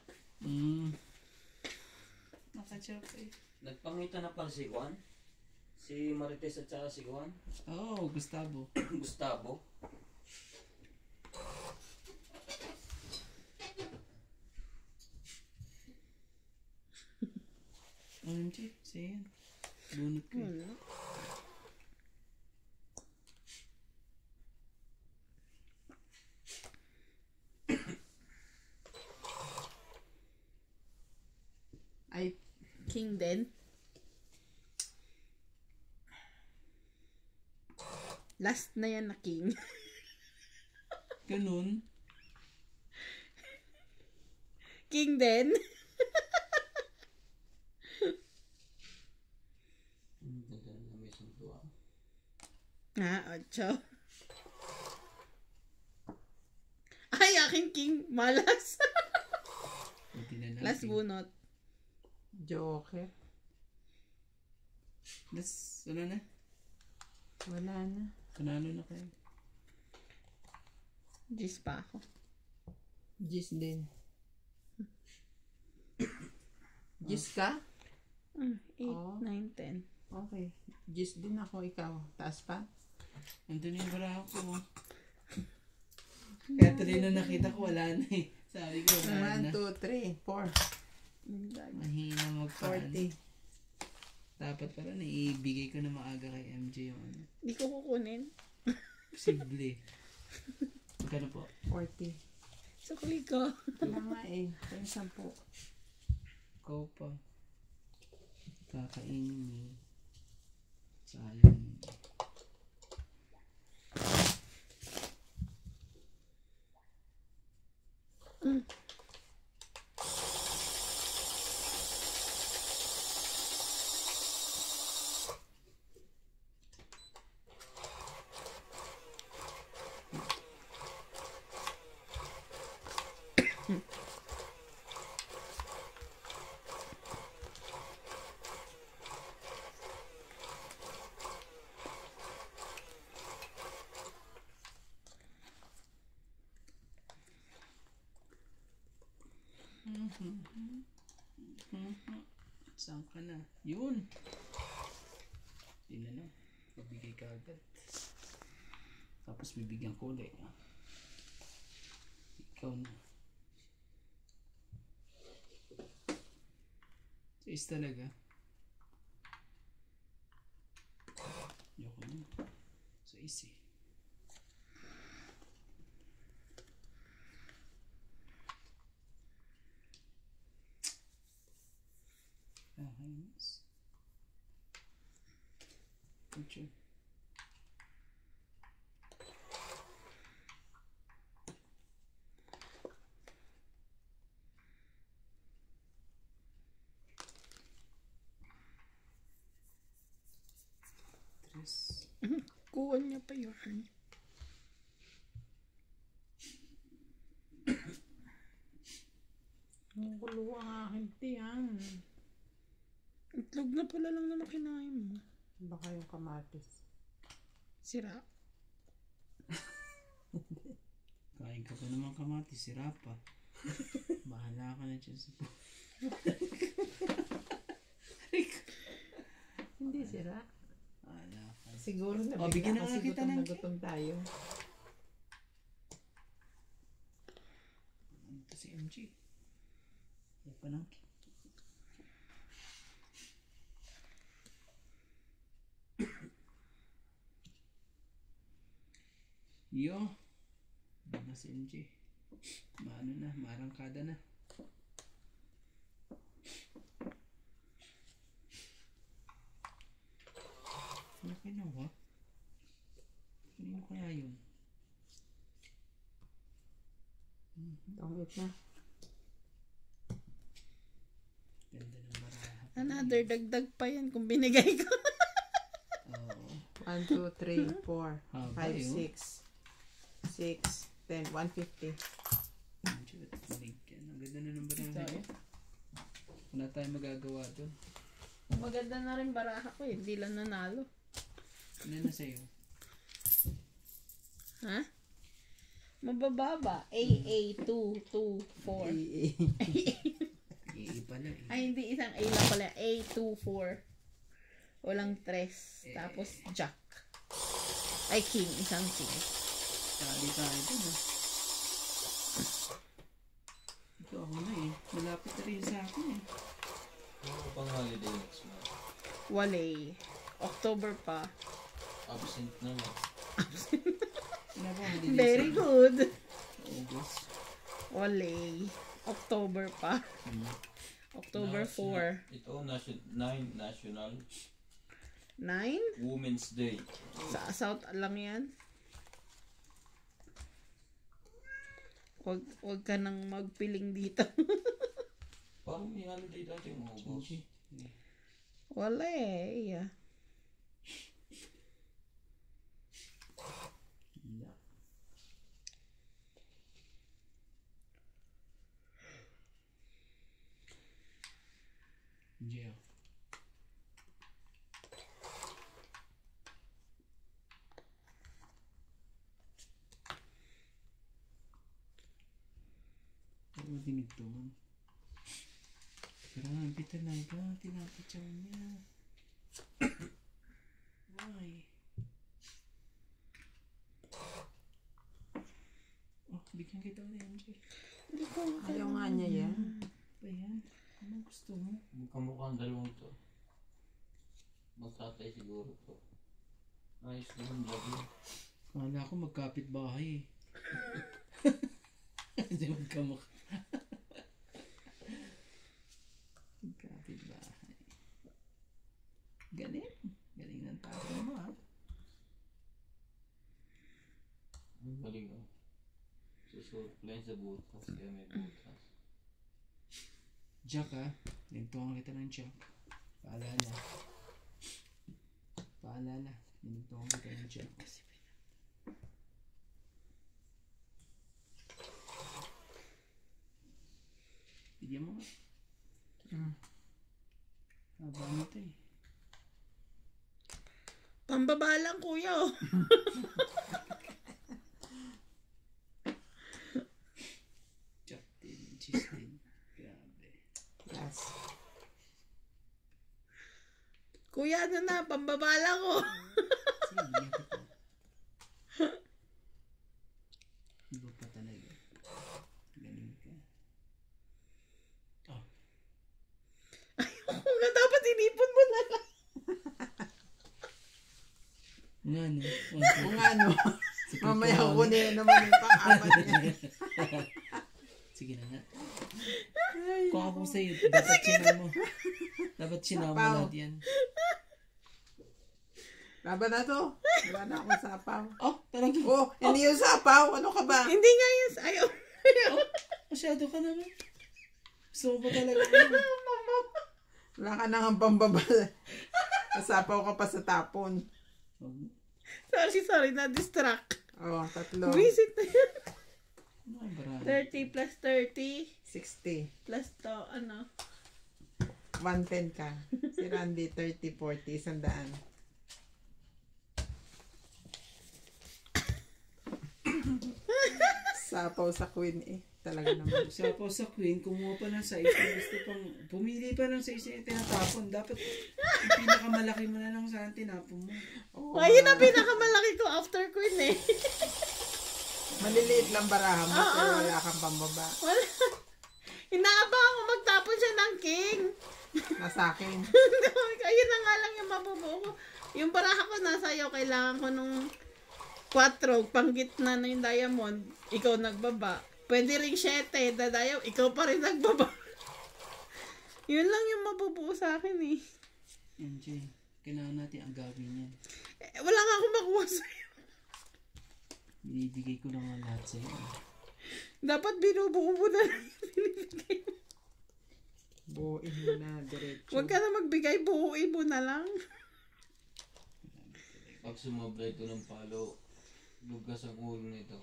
S1: Nakatsaw pa eh.
S3: Nagpangita na pala si Juan? Si Marites at saka si Juan?
S1: Oo, Gustavo.
S3: Gustavo?
S1: OMG, siya yan. Bunot ko eh.
S4: Wala.
S2: Ay,
S4: King din. Last na yan na king.
S1: Ganun.
S4: King din. Ah, 8. Ay, aking king. Malas.
S1: Buti na natin.
S4: Last bunot.
S2: Joker.
S1: Last, ano na?
S2: Wala na.
S1: Panalo na kayo.
S4: Gis pa ako.
S2: Gis din. Gis ka?
S4: 8,
S2: Oh.
S4: 9, 10.
S2: Okay. Gis din ako, ikaw. Taas pa?
S1: Andun yung bara ako. Kaya tuloy na nakita ko, wala na eh. Sabi ko, wala
S2: 1,
S1: na.
S2: 2, 3, 4.
S1: Mahina magpaan.
S2: 40.
S1: Dapat pala naibigay ko na maaga kay MJ yung ano.
S4: Hindi ko kukunin.
S1: Posible. Magkano po?
S2: 40.
S4: Sukli ko.
S2: Wala nga eh. Kaya 10.
S1: Ikaw pa. Kakainin eh. Sayang. Saan ka na? Yun! Hindi na lang. Bibigay ka agad. Tapos bibigyan ko ulit. Ikaw na. Sais talaga. Yoko na. Sais eh. Ayos. Picture. Tres.
S4: Kuha niya pa yun.
S2: Ang gulo ang aking tiyang.
S4: Itlog na pala lang naman kinain mo.
S2: Baka yung kamatis.
S4: Sira.
S1: Kain ka pa naman kamatis, sira pa. Bahala ka na dyan sa
S2: Hindi sira.
S1: Bahala ka.
S2: Siguro na
S1: Oh, bigyan na nga
S2: kasi
S1: kita
S2: gutom
S1: ng
S2: na gutom tayo.
S1: Ito si MG. Yan pa lang. Yo. Yan na si MG. Maano na, marangkada na. Laki na ba? Kanino kaya yun?
S2: Tongit na.
S1: Ganda ng baraha.
S4: Another dagdag pa yan kung binigay ko.
S1: Oo.
S2: 1, 2, 3, 4,
S1: Haba
S2: 5,
S1: yun.
S2: 6, 6, 10, 150.
S1: MG, ba't malig yan? Ang ganda na ng baraha niya. Wala tayong magagawa doon.
S4: Maganda na rin baraha ko eh. Hindi lang nanalo.
S1: Ano na sa'yo?
S4: Ha? Mabababa. AA 2, 2, 4.
S1: Ii pala eh.
S4: Ay, hindi. Isang A lang pala. A, 2, 4. Walang 3. Tapos Jack. Ay, King. Isang King.
S1: Tali tayo doon ah. Ito ako na eh. Malapit na rin sa akin eh.
S3: Ano pang holiday next month?
S4: Walay. October pa.
S3: Absent naman.
S1: Wala ba holiday
S4: Very
S1: sa
S4: good.
S1: August?
S4: Walay. October pa. October 4.
S3: Ito, 9 National
S4: 9?
S3: Women's Day.
S4: Sa South lang yan. Wag ka nang magpiling dito.
S3: Parang may holiday dati yung August.
S4: Wala eh. Yeah.
S1: Yeah. Ano dinig to? Grabe talaga, tinapitsaw niya. Why? Oh, bigyan kita ulit, MJ.
S4: Hindi ko
S2: Ayaw nga niya yan.
S1: Ba yan? Ano gusto mo?
S3: Magkamukhang dalawang to. Magtatay siguro to. Ayos naman lagi.
S1: Kala ko magkapit bahay eh. Hindi magkamukha. Magkapit bahay. Galing. Galing ng tao mo ha.
S3: Ang galing oh. Susuot lang sa butas. Kaya may butas.
S1: Jack ha. Nintuang kita ng Jack. Paalala. Paalala. Nintuang kita ng Jack. Bigyan mo nga. Haba nito eh.
S4: Pambabalang kuya oh.
S1: Jack din. Cheese din. Grabe.
S2: Yes.
S4: Kuya ano na, pambabalang ko.
S1: Sige, bigyan kita. Iba pa talaga. Galing ka. Oh.
S4: Nga dapat inipon mo na lang.
S1: Nga no.
S2: Kung ano, mamaya kunin naman yung pang-apat niya.
S1: Sige na nga. Kung ako sa'yo, dapat sinama mo. Dapat sinama mo
S2: Sapaw.
S1: lahat yan.
S2: Laban na to. Wala na akong sapaw.
S1: Oh, talaga.
S2: Oh, hindi yung sapaw. Ano ka ba?
S4: Hindi nga yun. Ayaw.
S1: Oh, masyado ka naman. Gusto mo ba talaga ano?
S2: Wala ka nang pambabal. Nasapaw ka pa sa tapon.
S4: Sorry, na-distract.
S2: Oh, 3.
S4: Visit na yun.
S1: Ano ang barang?
S4: 30 plus 30
S2: 60.
S4: plus to, ano.
S2: 110 ka. Si Randy, 30, 40, 100. Sapaw sa Queen eh. Talaga naman.
S1: Sa po sa Queen, kumuha pa ng size na gusto pang, pumili pa ng size na tinatapon. Dapat yung pinakamalaki mo na lang saan tinapon mo.
S2: Oh,
S4: Ayun ang pinakamalaki ko after Queen eh.
S2: maliliit lang baraha mo pero wala kang pambaba.
S4: Wala. Inaabang ako magtapon siya ng king.
S2: Nasa akin.
S4: Ayun na nga lang yung mabubuo ko. Yung baraha ko nasa iyo, kailangan ko nung 4, pang gitna na yung diamond, ikaw nagbaba. Pwede rin 7, dadayaw, ikaw pa rin nagbaba. Yun lang yung mabubuo sa akin eh.
S1: MJ, kailangan natin ang gawin yan.
S4: Wala nga akong makuha sa'yo.
S1: Binibigay ko lang ang lahat sa'yo.
S4: Dapat binubuo mo na lang yung binibigay mo.
S2: Buuin mo na, diretso.
S4: Huwag ka na magbigay, buuin mo na lang.
S3: Pag sumabla ito ng palo, lugas ang ulo nito.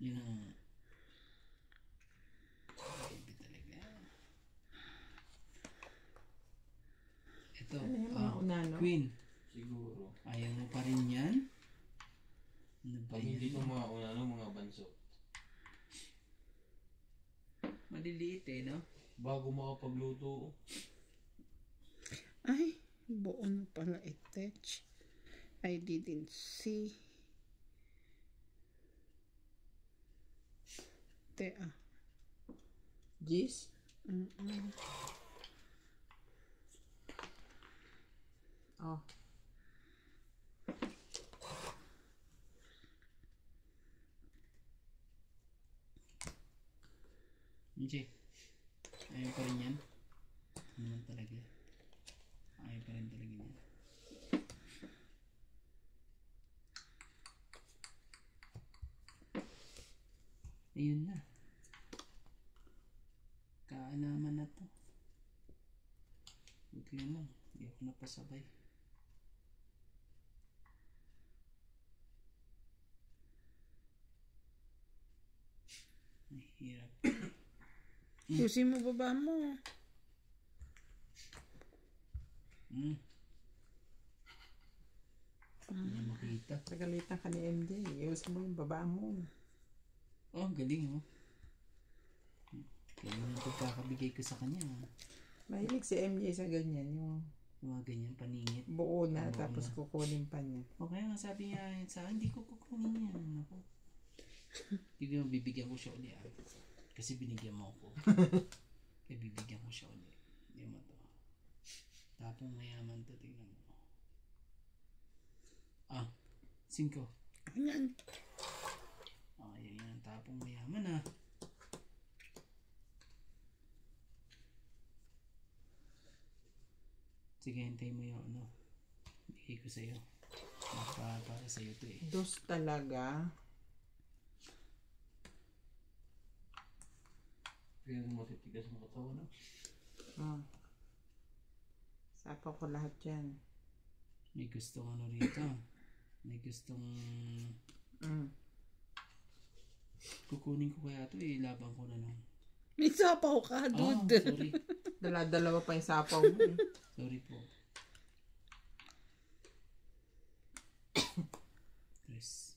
S1: Yun ang... Baby talaga. Ito,
S2: Ano yung mga unano?
S1: Queen.
S3: Siguro.
S1: Ayaw mo pa rin yan? Ano ba
S3: Pag hindi ko
S1: yan?
S3: mga unano, mga banso.
S1: Maliliit eh, no?
S3: Bago makapagluto.
S4: Ay, buo na pala attach. I didn't see.
S2: Gis? Oh.
S1: MJ, ayaw pa rin yan. Ano naman talaga? Ayaw pa rin talaga yan. Ayun na. Kaalaman na to. Buti yun lang. Hindi ako napasabay. Mahirap.
S4: Pusin mo baba mo.
S1: Hindi makita.
S2: Pagalitan ka ni MJ. Iusin mo yung baba mo.
S1: Oh, galing oh. Kaya yung pagkakabigay ko sa kanya.
S2: Mahilig si MJ sa ganyan. Yung
S1: Mga ganyan paningit.
S2: buo na
S1: Buo
S2: tapos
S1: na.
S2: kukunin pa niya.
S1: O kaya nga sabi niya sa akin, hindi ko kukunin yan. Ako. Hindi ko bibigyan ko siya ulit. Kasi binigyan mo ako. Kaya bibigyan ko siya ulit. Hindi mo to. Tapong mayaman to. Tingnan mo. 5.
S4: Yan.
S1: Yan. Tapong mayaman Sige, hintay mo yung ano. Bigay ko sa'yo. Para sa'yo to eh.
S2: Dos talaga.
S3: Kaya mo titigas mo katawan na.
S2: Sapa ko lahat yan.
S1: May gustong ano rito. May gustong kukunin ko kaya to eh. Laban ko na lang.
S4: May sapaw ka, dude.
S1: Sorry.
S2: Dala-dalawa pa yung sapaw mo eh.
S1: Sorry po. Chris.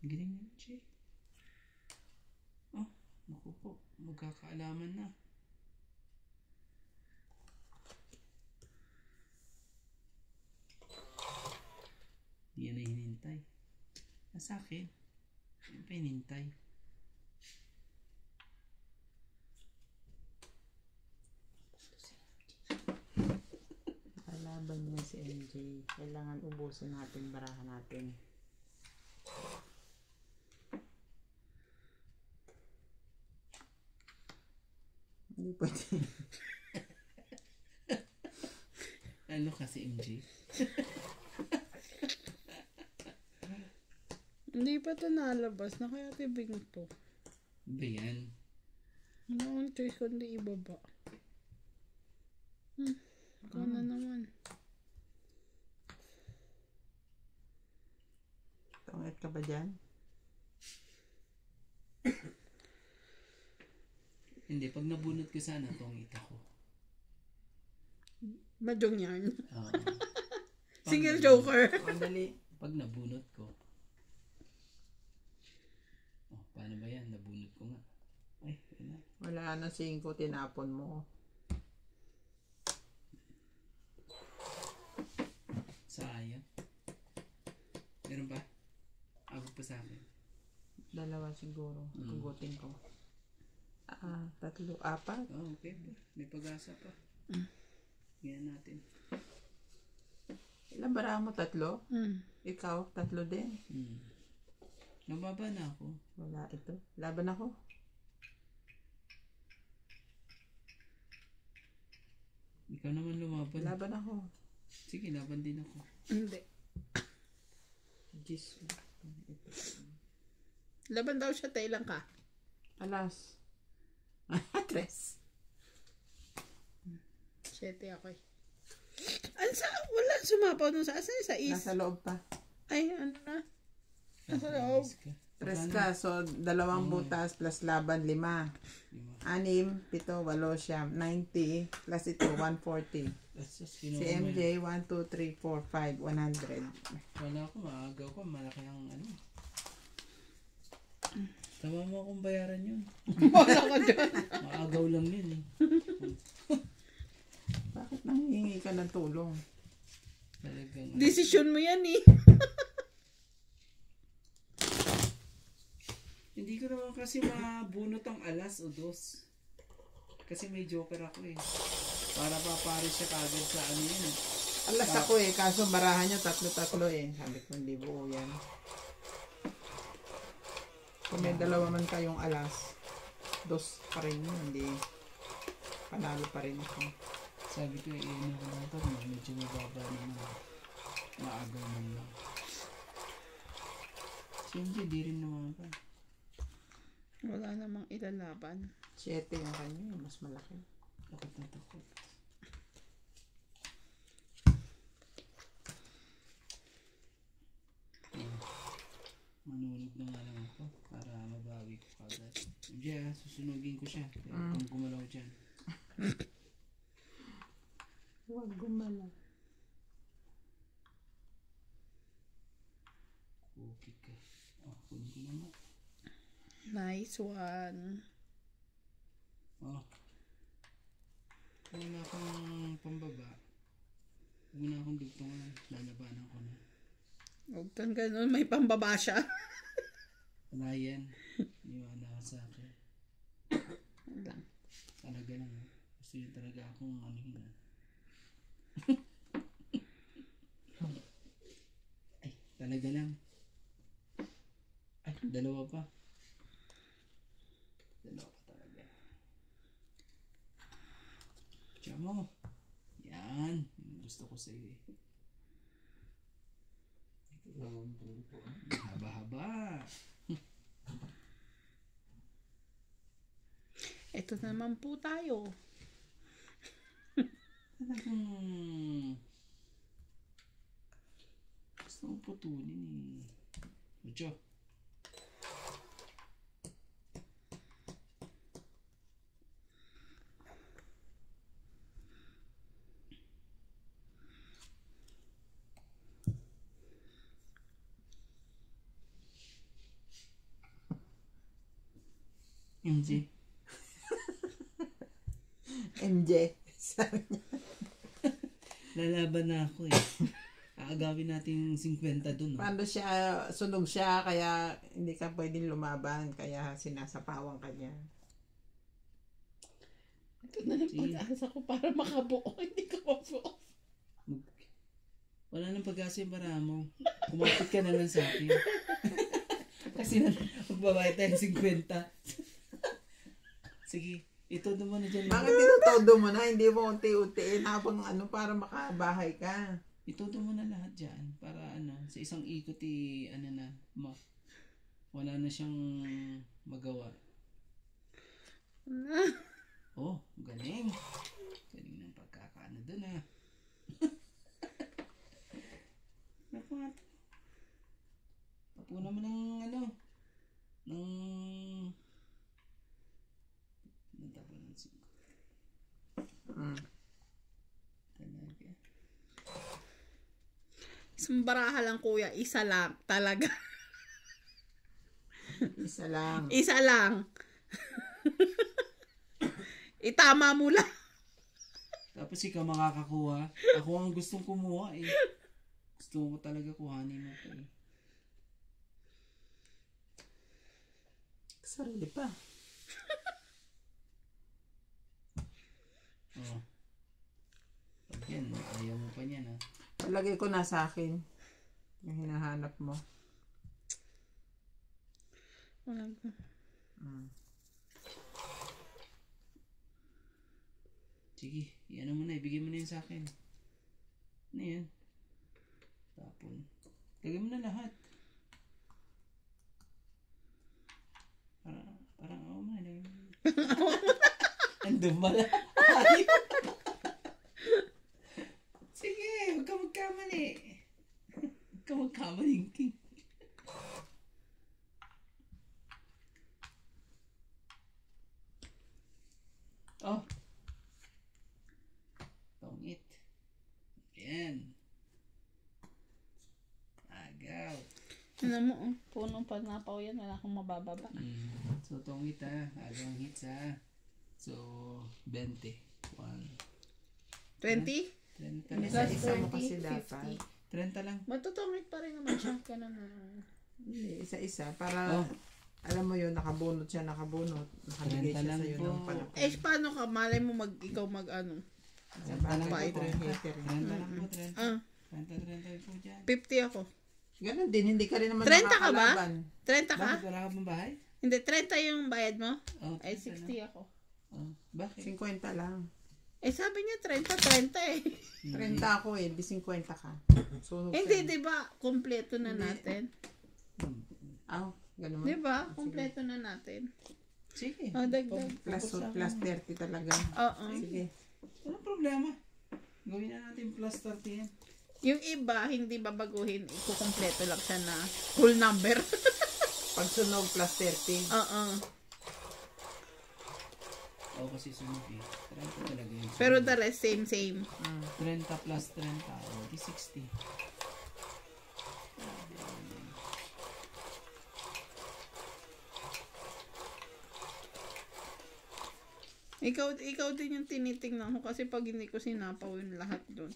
S1: Galing na Jay. Naku po. Magkakaalaman na. Hindi yan na hinintay. Nasa akin. Yan pa hinintay.
S2: Kalaban niya si MJ. Kailangan ubusin natin, barahan natin. Hindi pwede.
S1: Ano kasi MJ?
S4: Hindi pa ito nalabas na kaya tibing to.
S1: Ba yan?
S4: Wala akong choice kundi ibaba. Ikaw na naman.
S2: Tungit ka ba dyan?
S1: Hindi, pag nabunot ko sana, tongit ako.
S4: Madyong yan.
S1: Pag
S4: Single joker.
S2: Dali.
S1: Pag nabunot ko. Paano ba yan? Nabunot ko nga. Ay, yun na.
S2: Wala na 5, tinapon mo.
S1: Sayang. Meron ba? Abot pa sa akin.
S2: 2 siguro. Tugutin ko. 3, 4.
S1: Okay pa. May pag-asa pa. Ganyan natin.
S2: Ilan barahan mo? 3? Ikaw, 3 din.
S1: Nababa na ako.
S2: Wala ito. Laban ako.
S1: Ikaw naman lumaban.
S2: Laban ako.
S1: Sige, laban din ako.
S4: Hindi.
S2: Jeez.
S4: Laban daw siya, tayo lang ka.
S2: Alas. 3.
S4: 7 ako eh. Wala sumapaw nung sa asan sa is.
S2: Nasa loob pa.
S4: Ay, ano na? Nasa loob.
S2: 3 ka. So, 2 butas plus laban 5. 6, 7, 8 siya. 90 plus ito 140. Si MJ 1, 2, 3, 4, 5, 100.
S1: Wala ako, maagaw ko. Malaki ang ano. Tama mo akong bayaran yun.
S4: Wala ka dyan.
S1: Maagaw lang yun eh.
S2: Bakit nanghihingi ka ng tulong?
S1: Talagang
S4: Desisyon mo yan eh.
S1: hindi ko naman kasi mabunot ang alas o dos. Kasi may joker ako eh. Para paparis siya kagad sa ano yun eh.
S2: Alas ako eh, kaso barahan nyo tatlo-tatlo eh. Sabi ko, hindi buo yan. Kung may dalawa man kayong alas, dos pa rin yun, hindi. Panalo pa rin ako.
S1: Sabi ko, ano ko lang ito, medyo mababa naman. Maagaw man lang. Siyempre, di rin naman pa.
S4: Wala namang ilalaban.
S2: 7 yung kanya, mas malaki.
S1: Takot na takot. Manunod na nga lang ako para mabawi ko kagad. Diyan, susunugin ko siya. Kaya kung gumalaw dyan.
S2: Huwag gumalaw.
S1: Okay ka. Oh, kunin ko naman.
S4: Nice one.
S1: Oh. Kung wala akong pambaba, huwag na akong dugtungan. Lalabanan ko na.
S4: Huwag kang ganun, may pambaba siya.
S1: Wala yan. Iwan ako sa akin.
S4: Lang.
S1: Talaga lang. Gusto yun talaga akong ano yun. Ay, talaga lang. Ay, dalawa pa. Dalawa pa talaga. Tiyan mo. Yan. Yung gusto ko sa'yo eh. Haba-haba.
S4: Ito naman po tayo.
S1: Talagang gusto kong putulin eh. Mucho. MJ.
S2: MJ. Sabi niya.
S1: Lalaban na ako eh. Aagawin natin yung 50 dun. Oh.
S2: Paano siya, sunog siya, kaya hindi ka pwedeng lumaban, kaya sinasapawan ka niya.
S4: Ito na lang pag-asa ko para makabuo. Hindi ka mabuo.
S1: Wala nang pag-asa yung para mo. Kumapit ka na lang sa akin. Kasi magbabayad tayo ng 50. Sige, ito naman na dyan.
S2: Bakit tinutodo mo na? Hindi mo unti-untiin habang para makabahay ka.
S1: Itodo mo na lahat dyan para sa isang ikot wala na siyang magawa. Oh, galing. Galing ng pagkakaano dun ah. Naku nga to. Tapuna mo ng natapon ng 5. Talaga.
S4: Isang baraha lang kuya, isa lang. Talaga.
S2: Isa lang.
S4: Isa lang. Itama mo lang.
S1: Tapos ikaw makakakuha. Ako ang gustong kumuha eh. Gusto ko talaga kuhanin mo ko eh.
S2: Sarili pa.
S1: Oh. Pag yan, ayaw mo pa niyan ah.
S2: Lagay ko na sa akin. Yung hinahanap mo.
S1: Sige, yan mo na. Ibigay mo na yun sa akin. Ano yan? Tapon. Lagay mo na lahat. Parang ako mo na. Andun pala. Sige, huwag ka magkamali. Huwag ka magkamali, King. Oh. Tongit. Yan. Agaw.
S4: Ano mo, punong panapaw yan. Wala akong mabababa.
S1: So, tongit ha. Agawang hits ha. So, 20. 1.
S4: 20?
S1: 30 lang.
S2: Isa mo kasi dapat.
S1: 30 lang.
S4: Matutungit pa rin naman siya. Ganun na.
S2: Hindi, isa-isa. Para, alam mo yun, nakabunot siya, nakabunot. Nakabigay
S1: 30
S2: siya
S1: lang
S2: sa'yo
S1: po.
S2: ng palapag.
S4: Eh, paano ka? Malay mo ikaw mag ano?
S2: Sa
S1: Renta lang
S2: bagay,
S1: po,
S2: ito yung
S1: 30.
S2: heater.
S1: Renta lang po, 30.
S4: Ah,
S1: 30 po dyan.
S4: 50 ako.
S2: Ganun din, hindi ka rin naman
S4: 30 ka ba?
S2: makakalaban.
S4: 30 ka?
S1: Bakit wala ka bang bahay?
S4: Hindi, 30 yung bayad mo?
S1: Oh,
S4: Ay,
S1: 30
S4: 60 ako.
S1: lang. Oh, bakit?
S2: 50 lang.
S4: Eh, sabi niya 30 eh.
S2: 30 ako eh, di 50 ka. So,
S4: Hindi, di ba? Kompleto na natin.
S2: ganun.
S4: Di ba? Kompleto na natin.
S1: Sige.
S4: O, dagdag.
S2: Plus 30 talaga.
S4: Oo.
S2: Sige.
S1: Walang problema. Gawin na natin plus 30 yan.
S4: Yung iba, hindi babaguhin. Ikukompleto lang siya na full number.
S2: Pag sunog plus 30.
S4: Oo.
S1: Oo, kasi sunod eh. 30 talaga yun.
S4: Pero the rest, same.
S1: 30 plus 30. O, di 60.
S4: Ikaw din yung tinitingnan ko kasi pag hindi ko sinapaw yung lahat doon.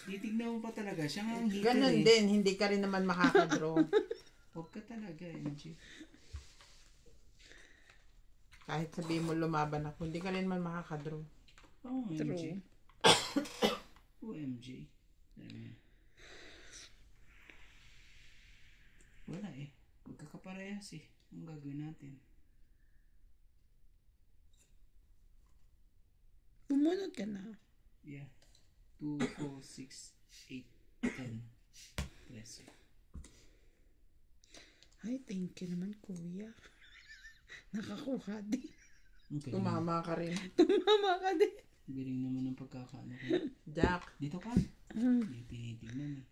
S1: Titignan mo pa talaga. Siya nga ang heater
S2: Ganun
S1: eh.
S2: din, hindi ka rin naman makakadraw.
S1: Huwag ka talaga, MG.
S2: Kahit sabihin mo lumaban ako, hindi ka rin naman makakadraw.
S1: Oo, MG.
S4: True.
S1: OMG. Wala eh. Magkakaparehas eh. Ang gagawin natin.
S4: Bumunod ka na.
S1: Yeah. 2, 4, 6, 8, 10. 13.
S4: Ay, thank you naman, kuya. Nakakuha din.
S1: Okay.
S2: Tumama ka rin.
S4: Tumama ka din.
S1: Galing naman ng pagkakaano ko.
S2: Jack.
S1: Dito ka.
S4: Mm.
S1: Hindi tinitignan eh.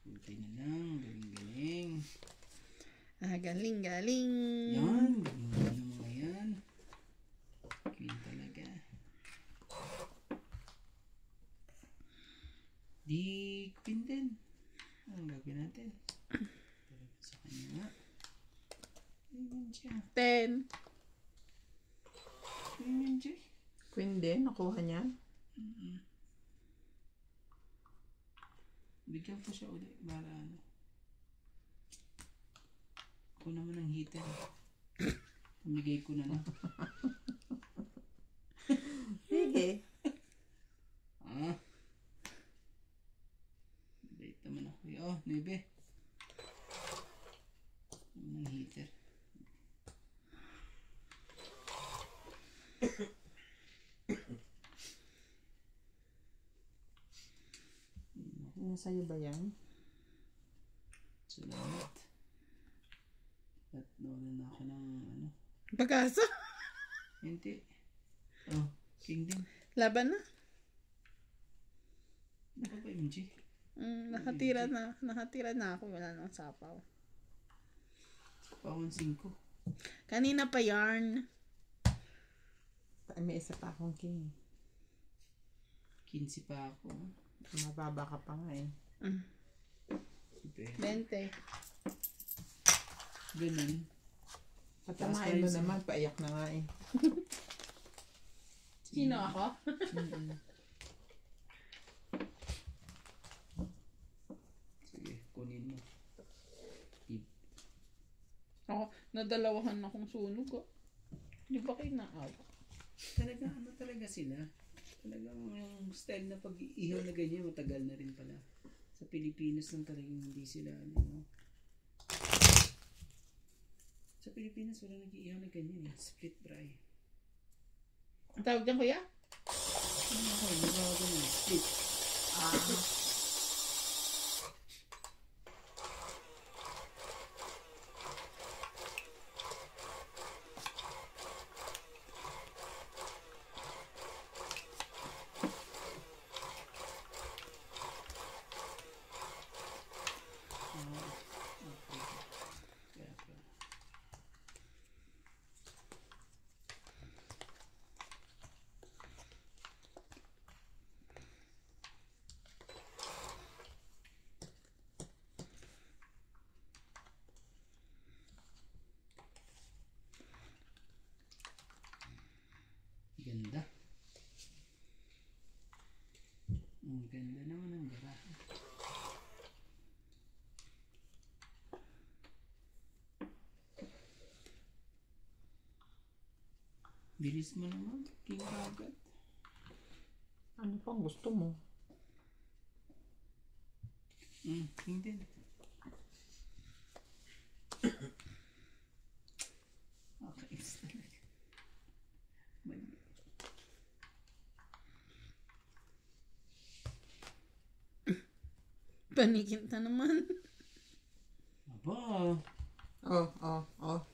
S1: Kunti na lang. Galing-galing.
S4: Galing.
S1: Yan. Galing ng mga yan. Queen talaga. Di queen din. Ang gagawin natin? Sa kanya nga. Queen siya.
S4: 10.
S1: Queen siya.
S2: Queen din, nakuha niya.
S1: Bigyan ko siya ulit para ano. Ako naman ang heater. Pamigay ko na lang.
S2: Sige.
S1: Late naman ako. Oh, 9. Ang heater.
S2: Nasa'yo ba yan?
S1: Salamat. At nawalan na ako ng ano.
S4: Pag-asa.
S1: Hindi. Oh, king din.
S4: Laban na.
S1: Naka ba MG?
S4: Nakatira na ako. Wala nang sapaw.
S1: Pawan 5.
S4: Kanina pa yarn.
S2: May isa pa akong king.
S1: 15 pa ako.
S2: Mababa ka pa nga eh.
S1: Super.
S4: 20.
S1: Ganun.
S2: Patamain mo naman, paiyak na nga eh.
S4: Sino ako?
S1: Sige, kunin mo.
S4: Ako, nadalawahan akong sunog. Di ba kayo naawa?
S1: Talaga, ano talaga sila? Talagang yung style na pag-ihaw na ganyan, matagal na rin pala. Sa Pilipinas lang talagang hindi sila, ano. Sa Pilipinas, wala nag-iihaw na ganyan eh. Split fry.
S4: Ang tawag dyan, kuya?
S1: Ano ako, nagawa ganyan, split. Bilis mo naman. King agad.
S2: Ano pang gusto mo?
S1: King din. Kakainis talaga. Mali.
S4: Paniginta naman.
S1: Aba.
S2: Oh.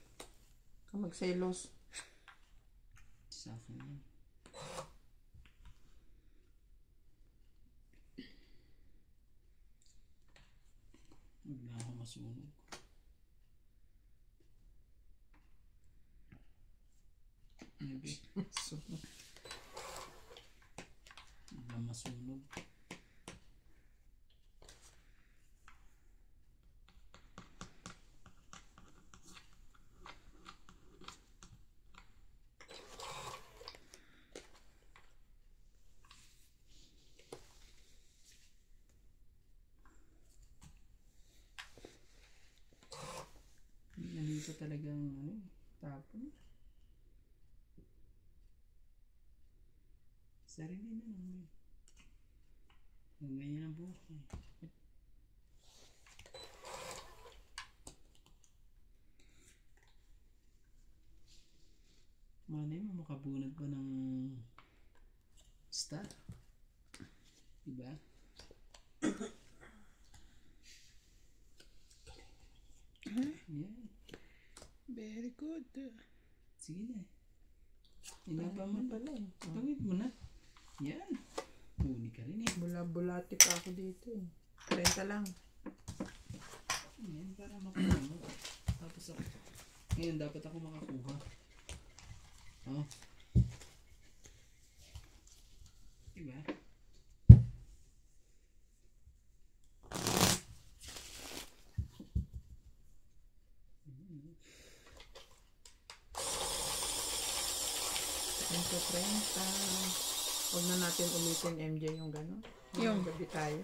S2: Ka magselos.
S1: Sa akin yan. Huwag na ako masunog. Maybe.
S2: So,
S1: Huwag na masunog. Nandito talagang tapon. Sarili na naman. Ang ganyan ang buhay. Malay mo makabunod pa ng star. Diba? Yan.
S4: Very good.
S1: Sige na. Inapa mo
S2: pala eh.
S1: Tawid mo na. Yan. Huli ka rin eh.
S2: Bula-bulati pa ako dito eh. 30 lang.
S1: Yan, para makuha mo. Tapos ako. Ngayon, dapat ako makakuha. Oh. Diba?
S2: Ito 30. Huwag na natin ulitin MJ yung gano'n.
S4: Yung
S2: gabi tayo.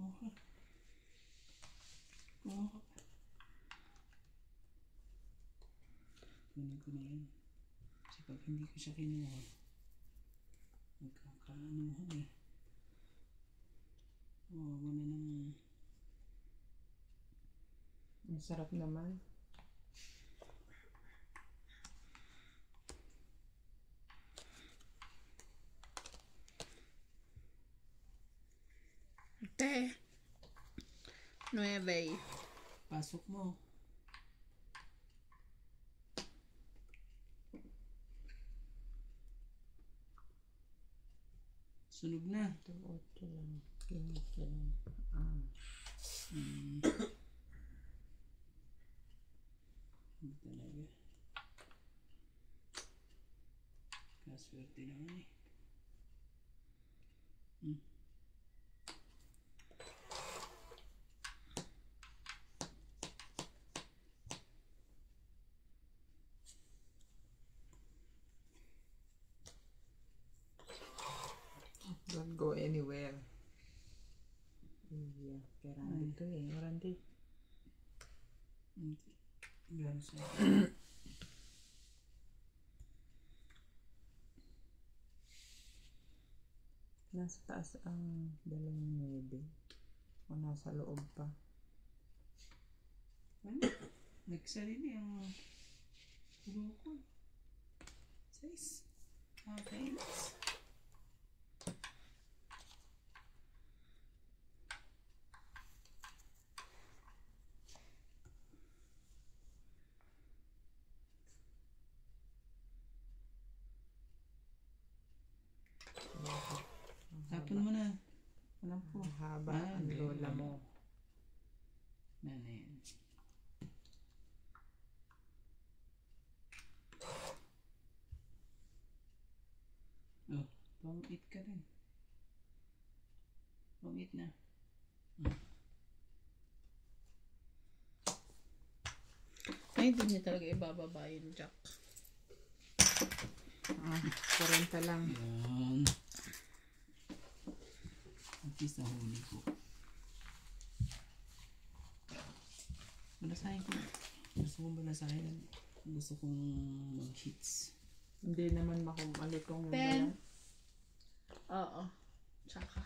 S1: Kumuha. Kumuha. Kunin ko na yan. Kasi pag hindi ko siya kinuha, magkakaanuhan eh. Wala nang...
S2: Ang sarap naman.
S4: Te. 9.
S1: Pasok mo. Sunog na.
S2: Ito 8 lang. 15 lang.
S1: Hindi talaga. Kaswerte naman eh.
S2: Don't go anywhere. Yeah, kaya dito eh. Marandi.
S1: Hindi. Gano'n sa'yo.
S2: Nasa taas ang 2 o nasa loob pa.
S1: Ano? Nagsarili ang bukol. Size. Okay. Tapon mo na. Alam ko.
S2: Haba ang lola mo.
S1: Yan. Oh, Pang-eat ka rin. Pang-eat na.
S4: Ay, hindi niya talaga ibababa yung jack.
S2: 40 lang.
S1: Yan. At least nahuli ko. Balasahin ko. Gusto kong balasahin. Gusto kong mag-hits.
S2: Hindi naman malutong yung
S4: 10.
S2: balat.
S4: Oo. Tsaka.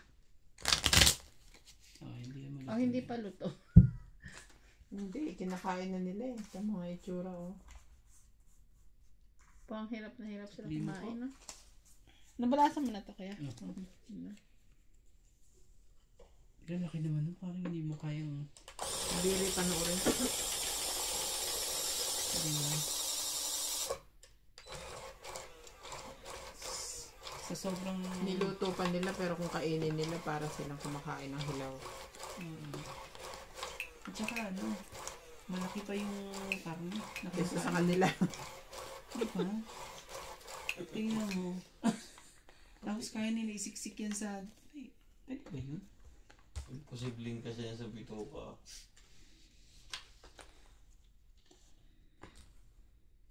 S1: Hindi naman.
S4: Oh, hindi pa luto.
S2: Hindi, kinakain na nila eh. Sa mga itsura oh.
S4: Pang hirap na hirap sila
S1: Limo
S4: kumain, no? Nabalasan mo na to kaya?
S1: Pero laki naman nun. Parang hindi mo kayang...
S2: Bili panoorin.
S1: Sa sobrang...
S2: Niluto pa nila pero kung kainin nila para silang kumakain ng hilaw.
S1: At saka ano, malaki pa yung karne.
S2: Kesa sa kanila.
S1: Diba? Tingnan mo. Tapos kaya nila isiksik yan sa... Ay, pwede ba yun?
S3: Posibleng kasi yan sa bituka.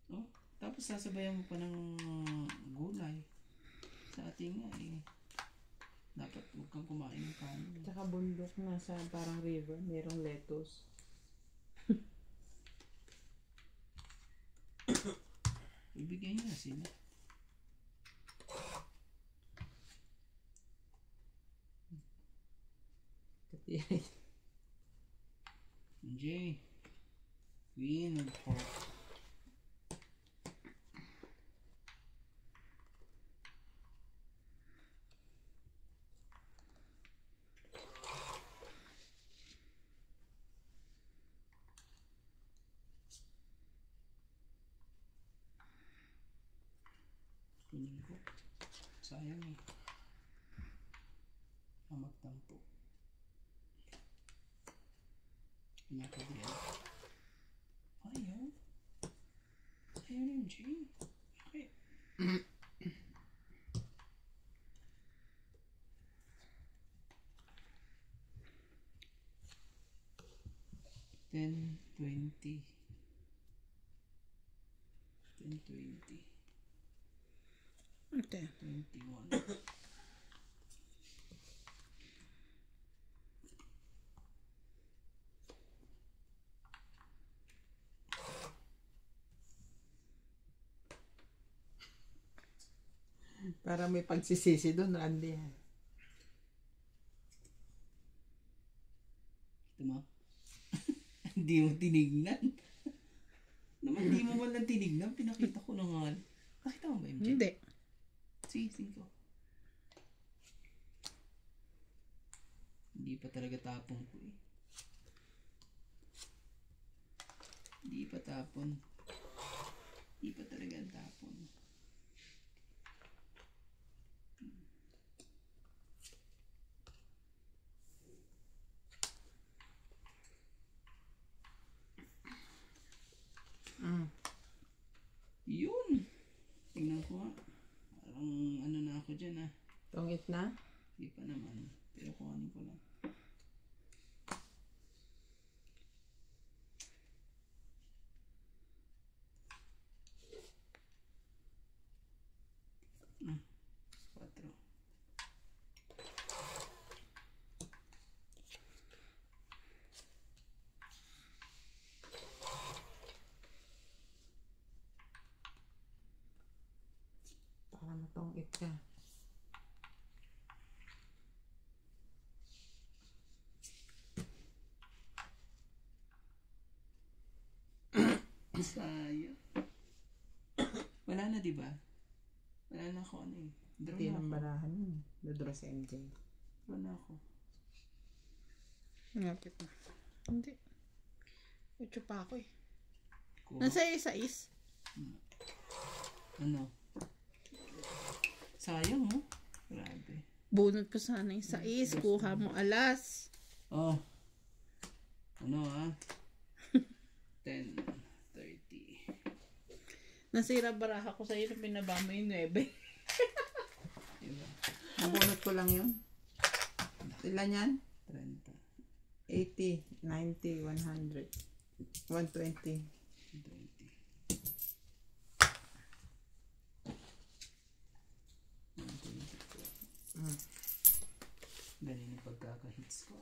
S1: Oh, tapos sasabayan mo pa ng gulay. Sa ating nga eh. Dapat huwag kang kumain ng kanin.
S2: Tsaka bundok na sa parang river, mayroong lettuce.
S1: Ibigay niya sila. Jay. Queen of Hearts. Kunin ko. Sayang eh. Magtampo. Pinakadiyan. Ayaw. Ayaw na yung Jay. Okay. 10, 20. 10, 20.
S4: Okay.
S1: 21.
S2: Para may pagsisisi doon, Randy.
S1: Ito mo? Hindi mo tinignan. Naman hindi mo man lang tinignan. Pinakita ko na nga. Nakita mo ba MJ?
S4: Hindi.
S1: Sige, 5. Hindi pa talaga tapon ko eh. Hindi pa tapon. Hindi pa talaga ang tapon. Yun. Tingnan ko nga. Parang ano na ako dyan ah.
S2: Tungit na?
S1: Hindi pa naman. Pero kuhanin ko lang. Hmm. 4.
S2: Para matungit ka.
S1: Sayang. Wala na diba? Wala na ako ano eh. Draw
S2: Hindi
S1: na
S2: ng
S1: ako.
S2: barahan yun. Dodro si MJ.
S1: Draw na ako.
S4: Ngapit na. Hindi. 8 pa ako eh.
S1: Kuha.
S4: Nasa is.
S1: Ano? Sayang oh. Grabe.
S4: Bunot ko sana yung 6. Kuha mo alas.
S1: Oh. Ano ah? 10, 30.
S4: Nasira baraha ko sa'yo na pinaba mo yung 9.
S1: Diba?
S2: Nabunot ko lang yun. Ilan yan?
S1: 30.
S2: 80, 90, 100, 120.
S1: 20.
S2: Mm.
S1: Ganun yung pagkaka-hits ko.